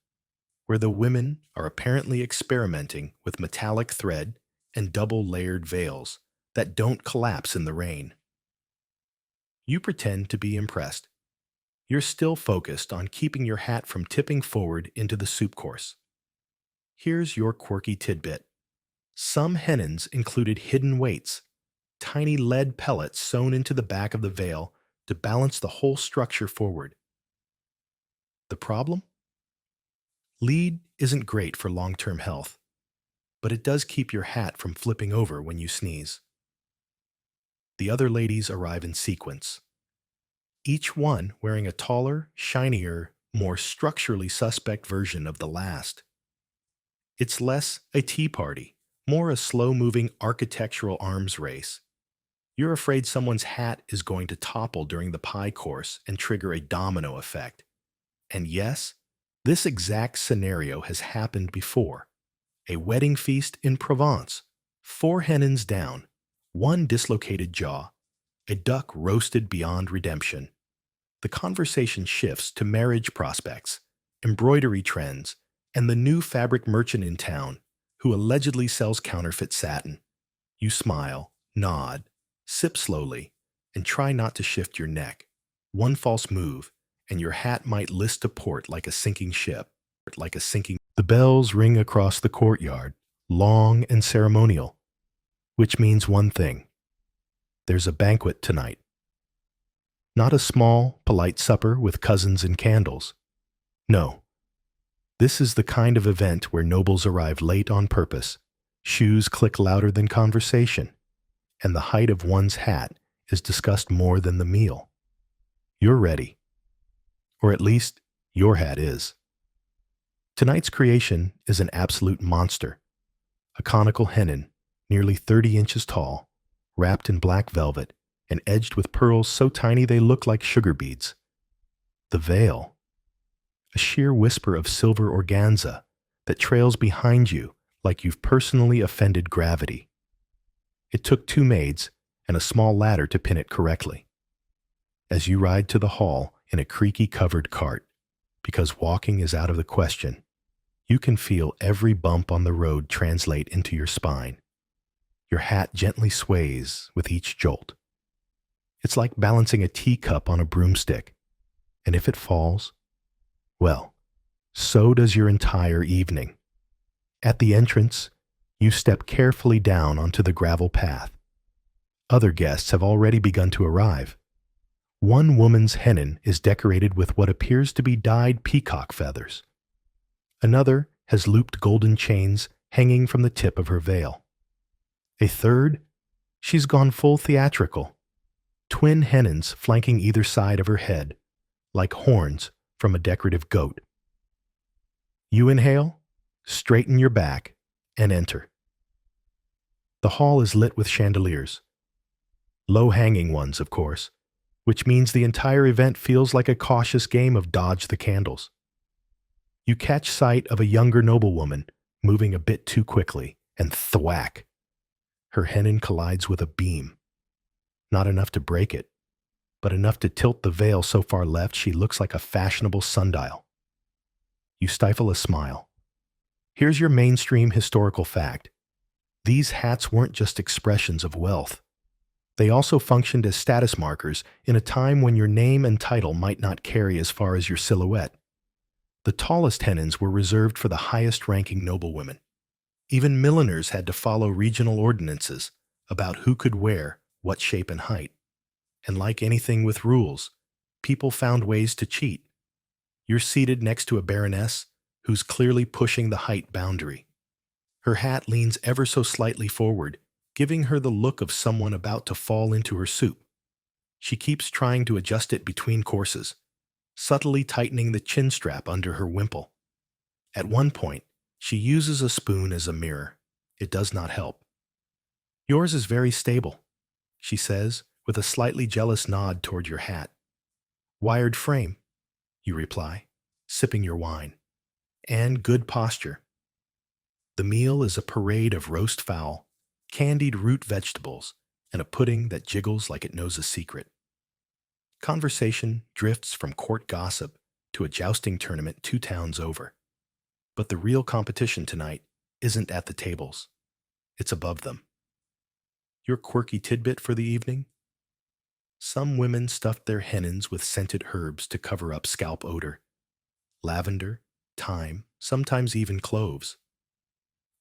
where the women are apparently experimenting with metallic thread and double-layered veils that don't collapse in the rain. You pretend to be impressed. You're still focused on keeping your hat from tipping forward into the soup course. Here's your quirky tidbit. Some hennins included hidden weights, tiny lead pellets sewn into the back of the veil to balance the whole structure forward. The problem? Lead isn't great for long-term health, but it does keep your hat from flipping over when you sneeze. The other ladies arrive in sequence, each one wearing a taller, shinier, more structurally suspect version of the last. It's less a tea party, more a slow-moving architectural arms race. You're afraid someone's hat is going to topple during the pie course and trigger a domino effect. And yes, this exact scenario has happened before. A wedding feast in Provence, 4 hennins down, 1 dislocated jaw, a duck roasted beyond redemption. The conversation shifts to marriage prospects, embroidery trends, and the new fabric merchant in town who allegedly sells counterfeit satin. You smile, nod, sip slowly, and try not to shift your neck. One false move, and your hat might list to port like a sinking ship. The bells ring across the courtyard, long and ceremonial, which means one thing. There's a banquet tonight. Not a small, polite supper with cousins and candles. No. This is the kind of event where nobles arrive late on purpose, shoes click louder than conversation, and the height of one's hat is discussed more than the meal. You're ready. Or at least, your hat is. Tonight's creation is an absolute monster. A conical hennin, nearly 30 inches tall, wrapped in black velvet and edged with pearls so tiny they look like sugar beads. The veil, a sheer whisper of silver organza that trails behind you like you've personally offended gravity. It took 2 maids and a small ladder to pin it correctly. As you ride to the hall in a creaky covered cart, because walking is out of the question, you can feel every bump on the road translate into your spine. Your hat gently sways with each jolt. It's like balancing a teacup on a broomstick, and if it falls, well, so does your entire evening. At the entrance, you step carefully down onto the gravel path. Other guests have already begun to arrive. One woman's hennin is decorated with what appears to be dyed peacock feathers. Another has looped golden chains hanging from the tip of her veil. A third, she's gone full theatrical. Twin hennins flanking either side of her head, like horns from a decorative goat. You inhale, straighten your back, and enter. The hall is lit with chandeliers. Low-hanging ones, of course, which means the entire event feels like a cautious game of dodge the candles. You catch sight of a younger noblewoman moving a bit too quickly, and thwack! Her hennin collides with a beam. Not enough to break it, but enough to tilt the veil so far left she looks like a fashionable sundial. You stifle a smile. Here's your mainstream historical fact. These hats weren't just expressions of wealth. They also functioned as status markers in a time when your name and title might not carry as far as your silhouette. The tallest hennins were reserved for the highest-ranking noblewomen. Even milliners had to follow regional ordinances about who could wear what shape and height. And like anything with rules, people found ways to cheat. You're seated next to a baroness who's clearly pushing the height boundary. Her hat leans ever so slightly forward, giving her the look of someone about to fall into her soup. She keeps trying to adjust it between courses, subtly tightening the chin strap under her wimple. At one point, she uses a spoon as a mirror. It does not help. Yours is very stable, she says, with a slightly jealous nod toward your hat. Wired frame, you reply, sipping your wine. And good posture. The meal is a parade of roast fowl, candied root vegetables, and a pudding that jiggles like it knows a secret. Conversation drifts from court gossip to a jousting tournament 2 towns over. But the real competition tonight isn't at the tables. It's above them. Your quirky tidbit for the evening? Some women stuffed their hennins with scented herbs to cover up scalp odor. Lavender, thyme, sometimes even cloves.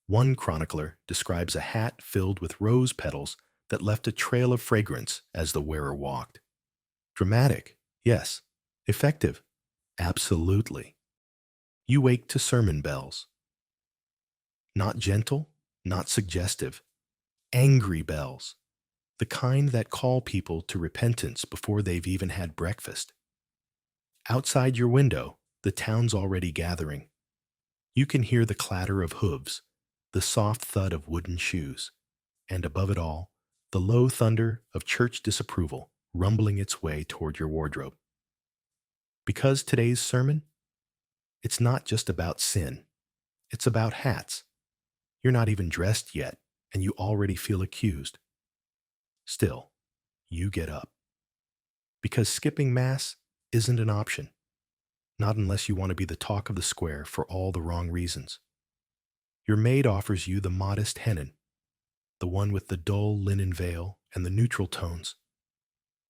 One chronicler describes a hat filled with rose petals that left a trail of fragrance as the wearer walked. Dramatic, yes. Effective, absolutely. You wake to sermon bells. Not gentle, not suggestive. Angry bells. The kind that call people to repentance before they've even had breakfast. Outside your window, the town's already gathering. You can hear the clatter of hooves, the soft thud of wooden shoes, and above it all, the low thunder of church disapproval rumbling its way toward your wardrobe. Because today's sermon, it's not just about sin. It's about hats. You're not even dressed yet, and you already feel accused. Still, you get up. Because skipping Mass isn't an option. Not unless you want to be the talk of the square for all the wrong reasons. Your maid offers you the modest hennin, the one with the dull linen veil and the neutral tones.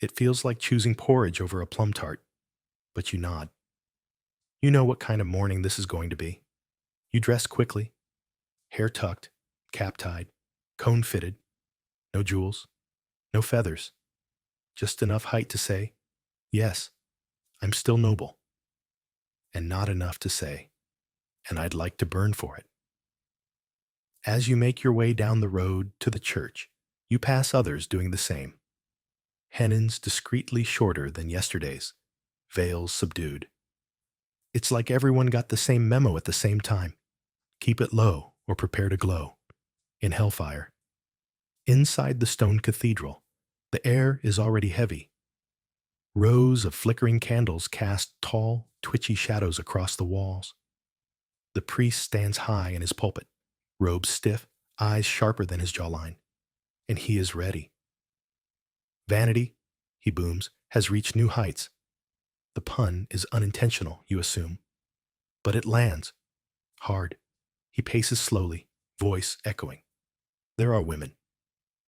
It feels like choosing porridge over a plum tart, but you nod. You know what kind of morning this is going to be. You dress quickly, hair tucked, cap tied, cone fitted, no jewels, no feathers, just enough height to say, yes, I'm still noble, and not enough to say, and I'd like to burn for it. As you make your way down the road to the church, you pass others doing the same. Hennins discreetly shorter than yesterday's, veils subdued. It's like everyone got the same memo at the same time. Keep it low or prepare to glow. In hellfire. Inside the stone cathedral, the air is already heavy. Rows of flickering candles cast tall, twitchy shadows across the walls. The priest stands high in his pulpit, robes stiff, eyes sharper than his jawline, and he is ready. Vanity, he booms, has reached new heights. The pun is unintentional, you assume, but it lands. Hard. He paces slowly, voice echoing. There are women,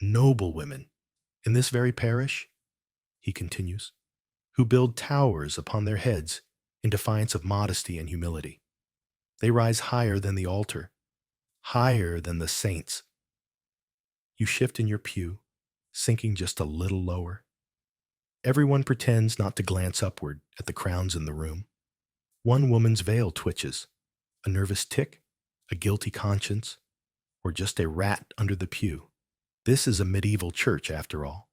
noble women, in this very parish, he continues, who build towers upon their heads in defiance of modesty and humility. They rise higher than the altar, higher than the saints. You shift in your pew, sinking just a little lower. Everyone pretends not to glance upward at the crowns in the room. One woman's veil twitches, a nervous tick, a guilty conscience, or just a rat under the pew. This is a medieval church, after all.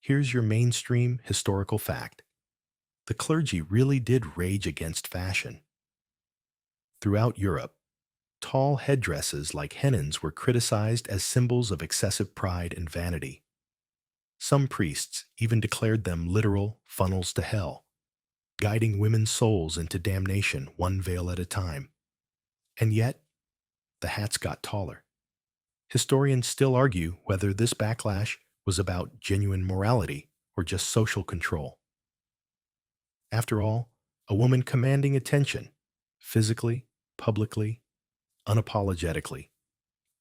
Here's your mainstream historical fact. The clergy really did rage against fashion. Throughout Europe, tall headdresses like hennons were criticized as symbols of excessive pride and vanity. Some priests even declared them literal funnels to hell, guiding women's souls into damnation one veil at a time. And yet, the hats got taller. Historians still argue whether this backlash was about genuine morality or just social control. After all, a woman commanding attention, physically, publicly, unapologetically,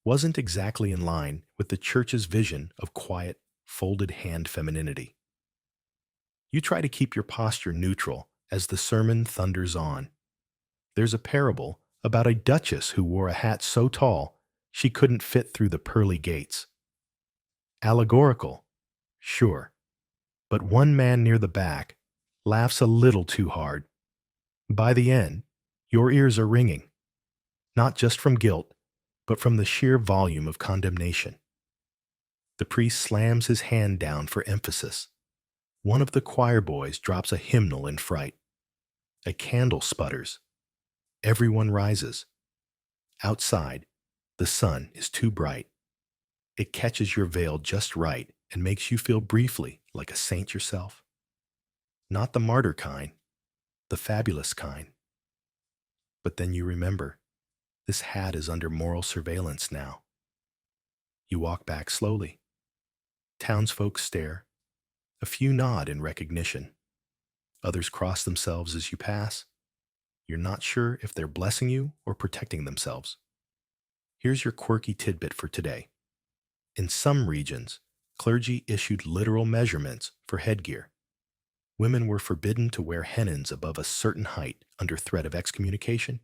wasn't exactly in line with the church's vision of quiet, folded hand femininity. You try to keep your posture neutral as the sermon thunders on. There's a parable about a duchess who wore a hat so tall she couldn't fit through the pearly gates. Allegorical, sure, but one man near the back laughs a little too hard. By the end, your ears are ringing, not just from guilt, but from the sheer volume of condemnation. The priest slams his hand down for emphasis. One of the choir boys drops a hymnal in fright. A candle sputters. Everyone rises. Outside, the sun is too bright. It catches your veil just right and makes you feel briefly like a saint yourself. Not the martyr kind, the fabulous kind. But then you remember, this hat is under moral surveillance now. You walk back slowly. Townsfolk stare. A few nod in recognition. Others cross themselves as you pass. You're not sure if they're blessing you or protecting themselves. Here's your quirky tidbit for today. In some regions, clergy issued literal measurements for headgear. Women were forbidden to wear hennons above a certain height under threat of excommunication,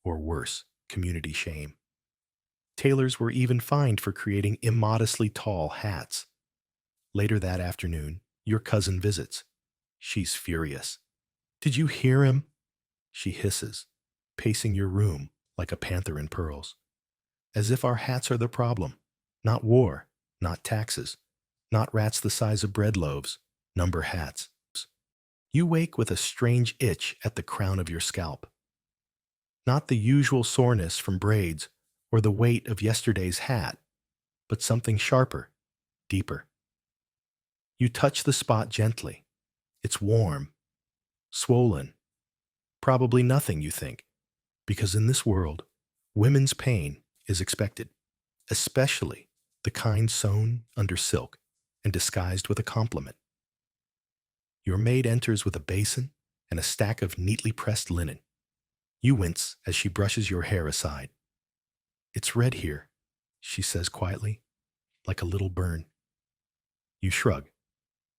or worse, community shame. Tailors were even fined for creating immodestly tall hats. Later that afternoon, your cousin visits. She's furious. "Did you hear him?" she hisses, pacing your room like a panther in pearls. As if our hats are the problem. Not war, not taxes, not rats the size of bread loaves, number hats. You wake with a strange itch at the crown of your scalp. Not the usual soreness from braids or the weight of yesterday's hat, but something sharper, deeper. You touch the spot gently. It's warm, swollen. Probably nothing, you think, because in this world, women's pain is expected, especially the kind sewn under silk and disguised with a compliment. Your maid enters with a basin and a stack of neatly pressed linen. You wince as she brushes your hair aside. "It's red here," she says quietly, like a little burn. You shrug.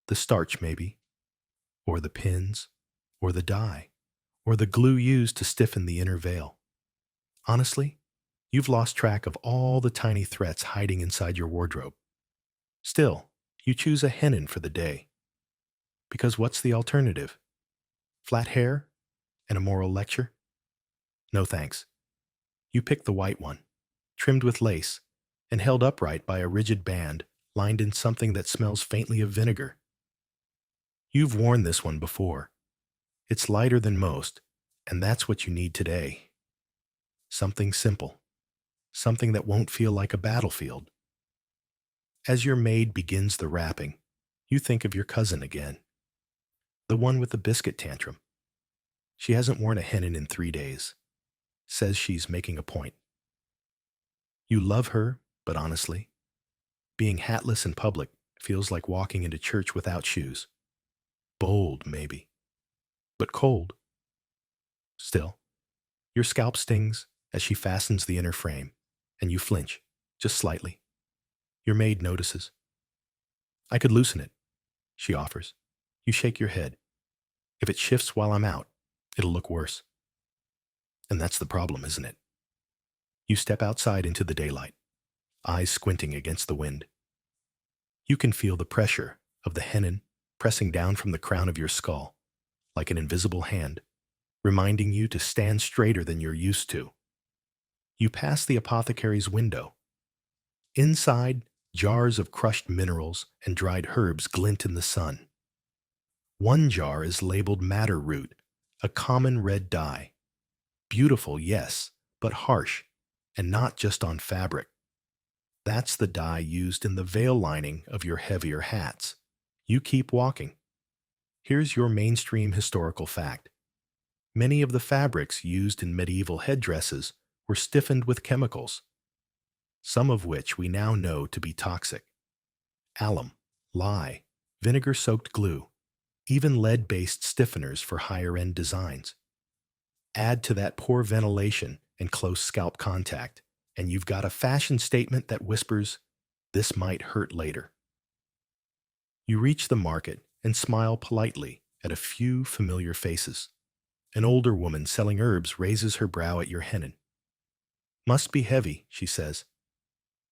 The starch, maybe, or the pins, or the dye, or the glue used to stiffen the inner veil. Honestly, you've lost track of all the tiny threats hiding inside your wardrobe. Still, you choose a hennin for the day. Because what's the alternative? Flat hair and a moral lecture? No thanks. You pick the white one, trimmed with lace, and held upright by a rigid band lined in something that smells faintly of vinegar. You've worn this one before. It's lighter than most, and that's what you need today. Something simple. Something that won't feel like a battlefield. As your maid begins the wrapping, you think of your cousin again. The one with the biscuit tantrum. She hasn't worn a hennin in 3 days. Says she's making a point. You love her, but honestly, being hatless in public feels like walking into church without shoes. Bold, maybe, but cold. Still, your scalp stings as she fastens the inner frame, and you flinch, just slightly. Your maid notices. "I could loosen it," she offers. You shake your head. "If it shifts while I'm out, it'll look worse." And that's the problem, isn't it? You step outside into the daylight, eyes squinting against the wind. You can feel the pressure of the hennin pressing down from the crown of your skull, like an invisible hand, reminding you to stand straighter than you're used to. You pass the apothecary's window. Inside, jars of crushed minerals and dried herbs glint in the sun. One jar is labeled madder root, a common red dye. Beautiful, yes, but harsh, and not just on fabric. That's the dye used in the veil lining of your heavier hats. You keep walking. Here's your mainstream historical fact. Many of the fabrics used in medieval headdresses were stiffened with chemicals, some of which we now know to be toxic. Alum, lye, vinegar-soaked glue, even lead-based stiffeners for higher-end designs. Add to that poor ventilation and close scalp contact, and you've got a fashion statement that whispers, "This might hurt later." You reach the market and smile politely at a few familiar faces. An older woman selling herbs raises her brow at your hennin. "Must be heavy," she says.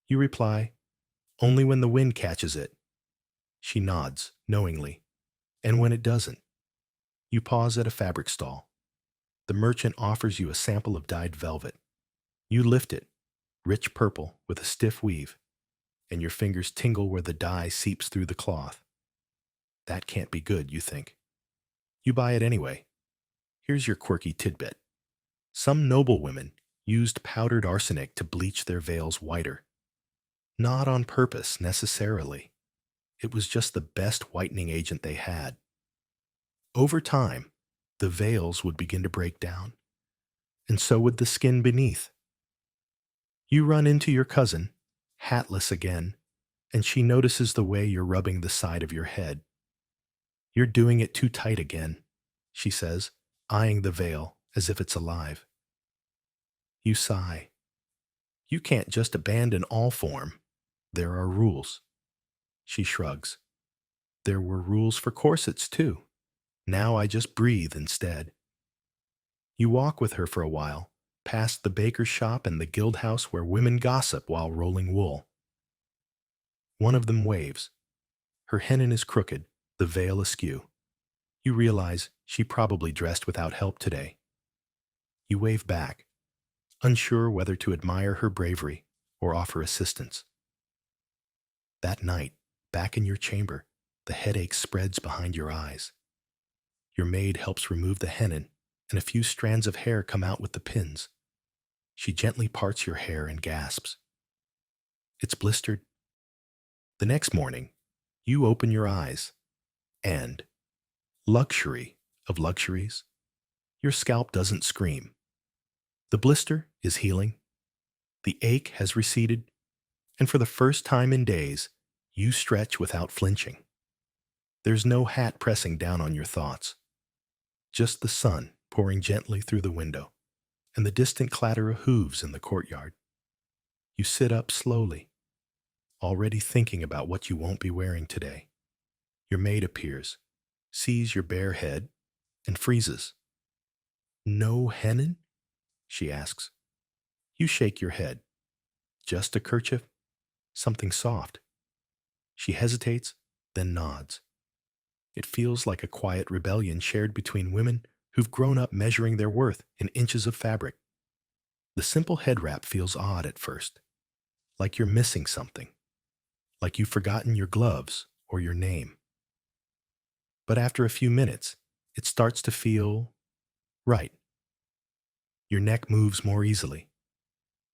You reply, "Only when the wind catches it." She nods, knowingly. And when it doesn't? You pause at a fabric stall. The merchant offers you a sample of dyed velvet. You lift it, rich purple with a stiff weave, and your fingers tingle where the dye seeps through the cloth. That can't be good, you think. You buy it anyway. Here's your quirky tidbit. Some noblewomen used powdered arsenic to bleach their veils whiter. Not on purpose, necessarily. It was just the best whitening agent they had. Over time, the veils would begin to break down, and so would the skin beneath. You run into your cousin, hatless again, and she notices the way you're rubbing the side of your head. "You're doing it too tight again," she says, eyeing the veil as if it's alive. You sigh. You can't just abandon all form. There are rules. She shrugs. There were rules for corsets, too. Now I just breathe instead. You walk with her for a while, past the baker's shop and the guild house where women gossip while rolling wool. One of them waves. Her hennin is crooked, the veil askew. You realize she probably dressed without help today. You wave back, unsure whether to admire her bravery or offer assistance. That night, back in your chamber, the headache spreads behind your eyes. Your maid helps remove the hennin, and a few strands of hair come out with the pins. She gently parts your hair and gasps. It's blistered. The next morning, you open your eyes, and, luxury of luxuries, your scalp doesn't scream. The blister is healing. The ache has receded, and for the first time in days, you stretch without flinching. There's no hat pressing down on your thoughts. Just the sun pouring gently through the window, and the distant clatter of hooves in the courtyard. You sit up slowly, already thinking about what you won't be wearing today. Your maid appears, sees your bare head, and freezes. "No hennin?" she asks. You shake your head. "Just a kerchief? Something soft." She hesitates, then nods. It feels like a quiet rebellion shared between women who've grown up measuring their worth in inches of fabric. The simple head wrap feels odd at first, like you're missing something, like you've forgotten your gloves or your name. But after a few minutes, it starts to feel right. Your neck moves more easily.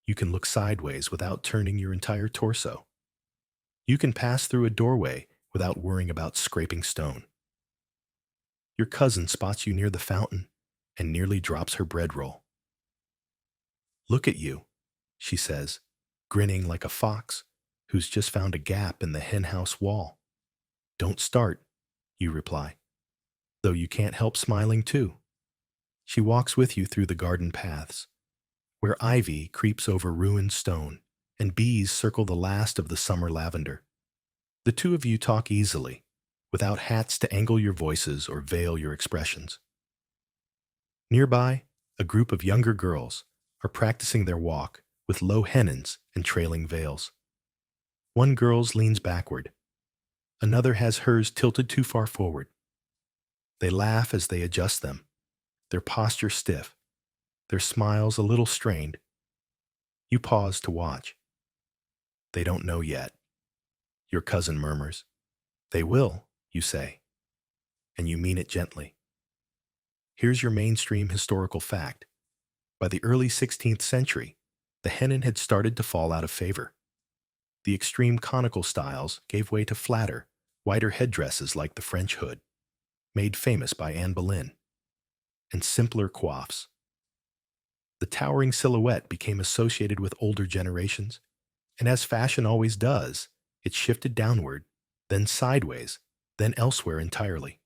You can look sideways without turning your entire torso. You can pass through a doorway without worrying about scraping stone. Your cousin spots you near the fountain and nearly drops her bread roll. "Look at you," she says, grinning like a fox who's just found a gap in the henhouse wall. "Don't start," you reply, though you can't help smiling too. She walks with you through the garden paths, where ivy creeps over ruined stone and bees circle the last of the summer lavender. The two of you talk easily, without hats to angle your voices or veil your expressions. Nearby, a group of younger girls are practicing their walk with low hennons and trailing veils. One girl's leans backward. Another has hers tilted too far forward. They laugh as they adjust them, their posture stiff, their smiles a little strained. You pause to watch. They don't know yet. Your cousin murmurs. They will, you say, and you mean it gently. Here's your mainstream historical fact. By the early 16th century, the hennin had started to fall out of favor. The extreme conical styles gave way to flatter, wider headdresses like the French hood, made famous by Anne Boleyn, and simpler coiffes. The towering silhouette became associated with older generations, and as fashion always does, it shifted downward, then sideways, then elsewhere entirely.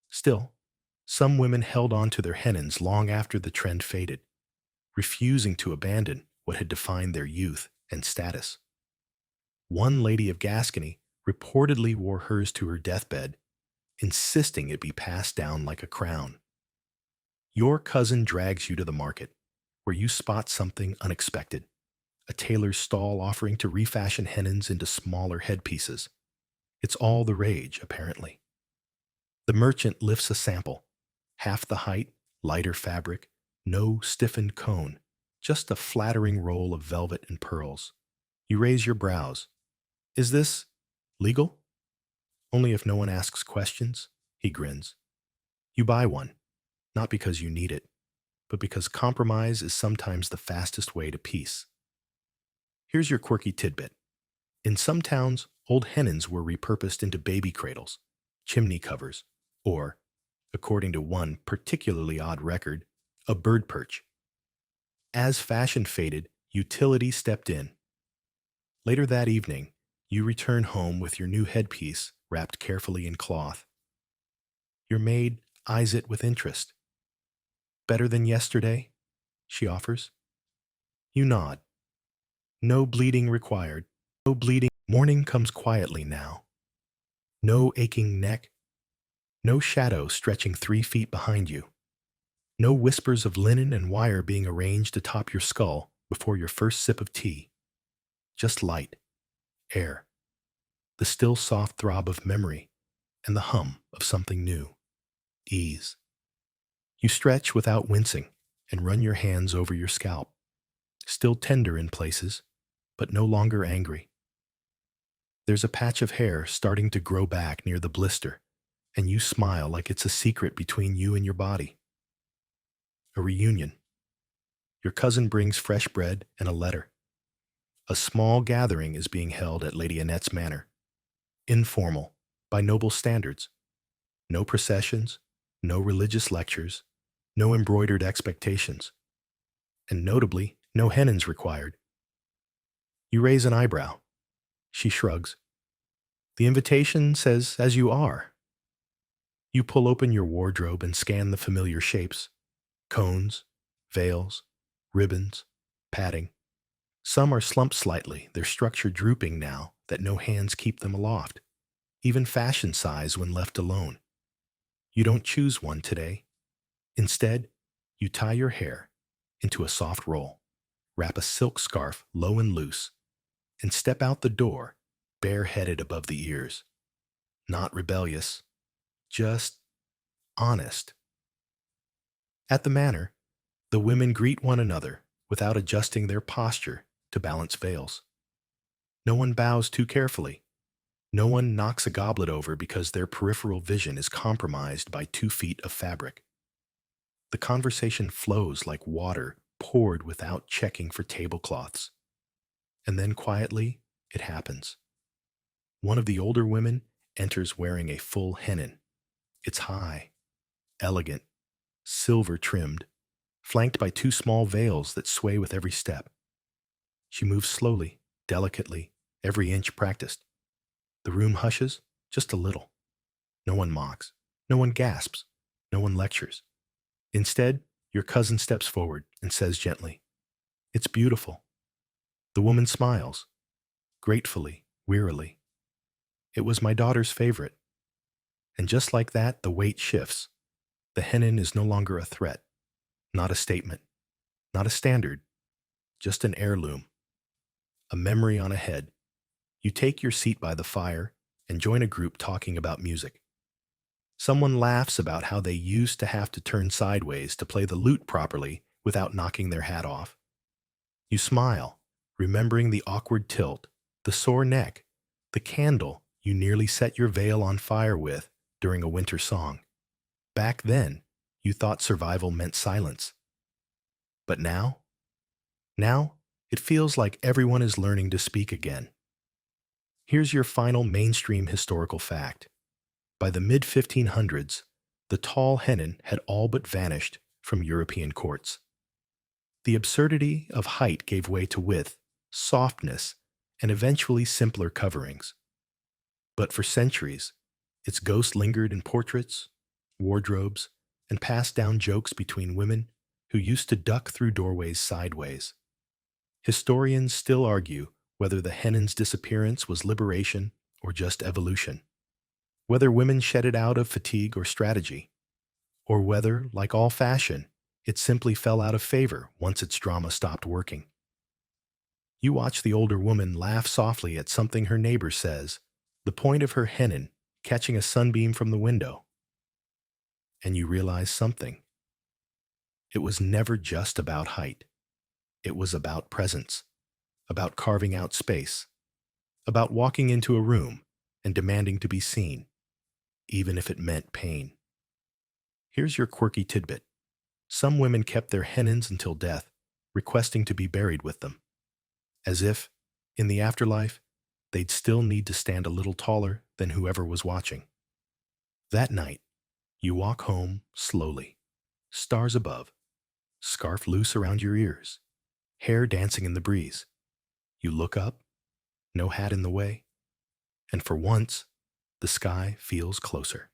Still, some women held on to their hennins long after the trend faded, refusing to abandon what had defined their youth and status. One lady of Gascony reportedly wore hers to her deathbed, insisting it be passed down like a crown. Your cousin drags you to the market, where you spot something unexpected, a tailor's stall offering to refashion hennins into smaller headpieces. It's all the rage, apparently. The merchant lifts a sample, half the height, lighter fabric, no stiffened cone, just a flattering roll of velvet and pearls. You raise your brows. Is this legal? Only if no one asks questions, he grins. You buy one, not because you need it, but because compromise is sometimes the fastest way to peace. Here's your quirky tidbit. In some towns, old hennins were repurposed into baby cradles, chimney covers, or, according to one particularly odd record, a bird perch. As fashion faded, utility stepped in. Later that evening, you return home with your new headpiece wrapped carefully in cloth. Your maid eyes it with interest. Better than yesterday? She offers. You nod. No bleeding required. No bleeding. Morning comes quietly now. No aching neck. No shadow stretching 3 feet behind you. No whispers of linen and wire being arranged atop your skull before your first sip of tea. Just light, air, the still soft throb of memory, and the hum of something new. Ease. You stretch without wincing and run your hands over your scalp, still tender in places, but no longer angry. There's a patch of hair starting to grow back near the blister, and you smile like it's a secret between you and your body. A reunion. Your cousin brings fresh bread and a letter. A small gathering is being held at Lady Annette's manor. Informal, by noble standards. No processions, no religious lectures, no embroidered expectations. And notably, no hennins required. You raise an eyebrow. She shrugs. The invitation says, as you are. You pull open your wardrobe and scan the familiar shapes. Cones, veils, ribbons, padding. Some are slumped slightly, their structure drooping now that no hands keep them aloft. Even fashion size when left alone. You don't choose one today. Instead, you tie your hair into a soft roll, wrap a silk scarf low and loose, and step out the door, bareheaded above the ears. Not rebellious, just honest. At the manor, the women greet one another without adjusting their posture to balance veils. No one bows too carefully. No one knocks a goblet over because their peripheral vision is compromised by 2 feet of fabric. The conversation flows like water poured without checking for tablecloths. And then quietly, it happens. One of the older women enters wearing a full hennin. It's high, elegant, silver-trimmed, flanked by 2 small veils that sway with every step. She moves slowly, delicately, every inch practiced. The room hushes just a little. No one mocks. No one gasps. No one lectures. Instead, your cousin steps forward and says gently, "It's beautiful." The woman smiles, gratefully, wearily. "It was my daughter's favorite." And just like that, the weight shifts. The hennin is no longer a threat, not a statement, not a standard, just an heirloom, a memory on a head. You take your seat by the fire and join a group talking about music. Someone laughs about how they used to have to turn sideways to play the lute properly without knocking their hat off. You smile, remembering the awkward tilt, the sore neck, the candle you nearly set your veil on fire with during a winter song. Back then, you thought survival meant silence. But now? Now, it feels like everyone is learning to speak again. Here's your final mainstream historical fact. By the mid-1500s, the tall hennin had all but vanished from European courts. The absurdity of height gave way to width, softness, and eventually simpler coverings. But for centuries, its ghost lingered in portraits, wardrobes, and passed down jokes between women who used to duck through doorways sideways. Historians still argue whether the hennin's disappearance was liberation or just evolution, whether women shed it out of fatigue or strategy, or whether, like all fashion, it simply fell out of favor once its drama stopped working. You watch the older woman laugh softly at something her neighbor says, the point of her hennin catching a sunbeam from the window, and you realize something. It was never just about height. It was about presence, about carving out space, about walking into a room and demanding to be seen, even if it meant pain. Here's your quirky tidbit. Some women kept their hennins until death, requesting to be buried with them, as if, in the afterlife, they'd still need to stand a little taller than whoever was watching. That night, you walk home slowly, stars above, scarf loose around your ears, hair dancing in the breeze. You look up, no hat in the way, and for once, the sky feels closer.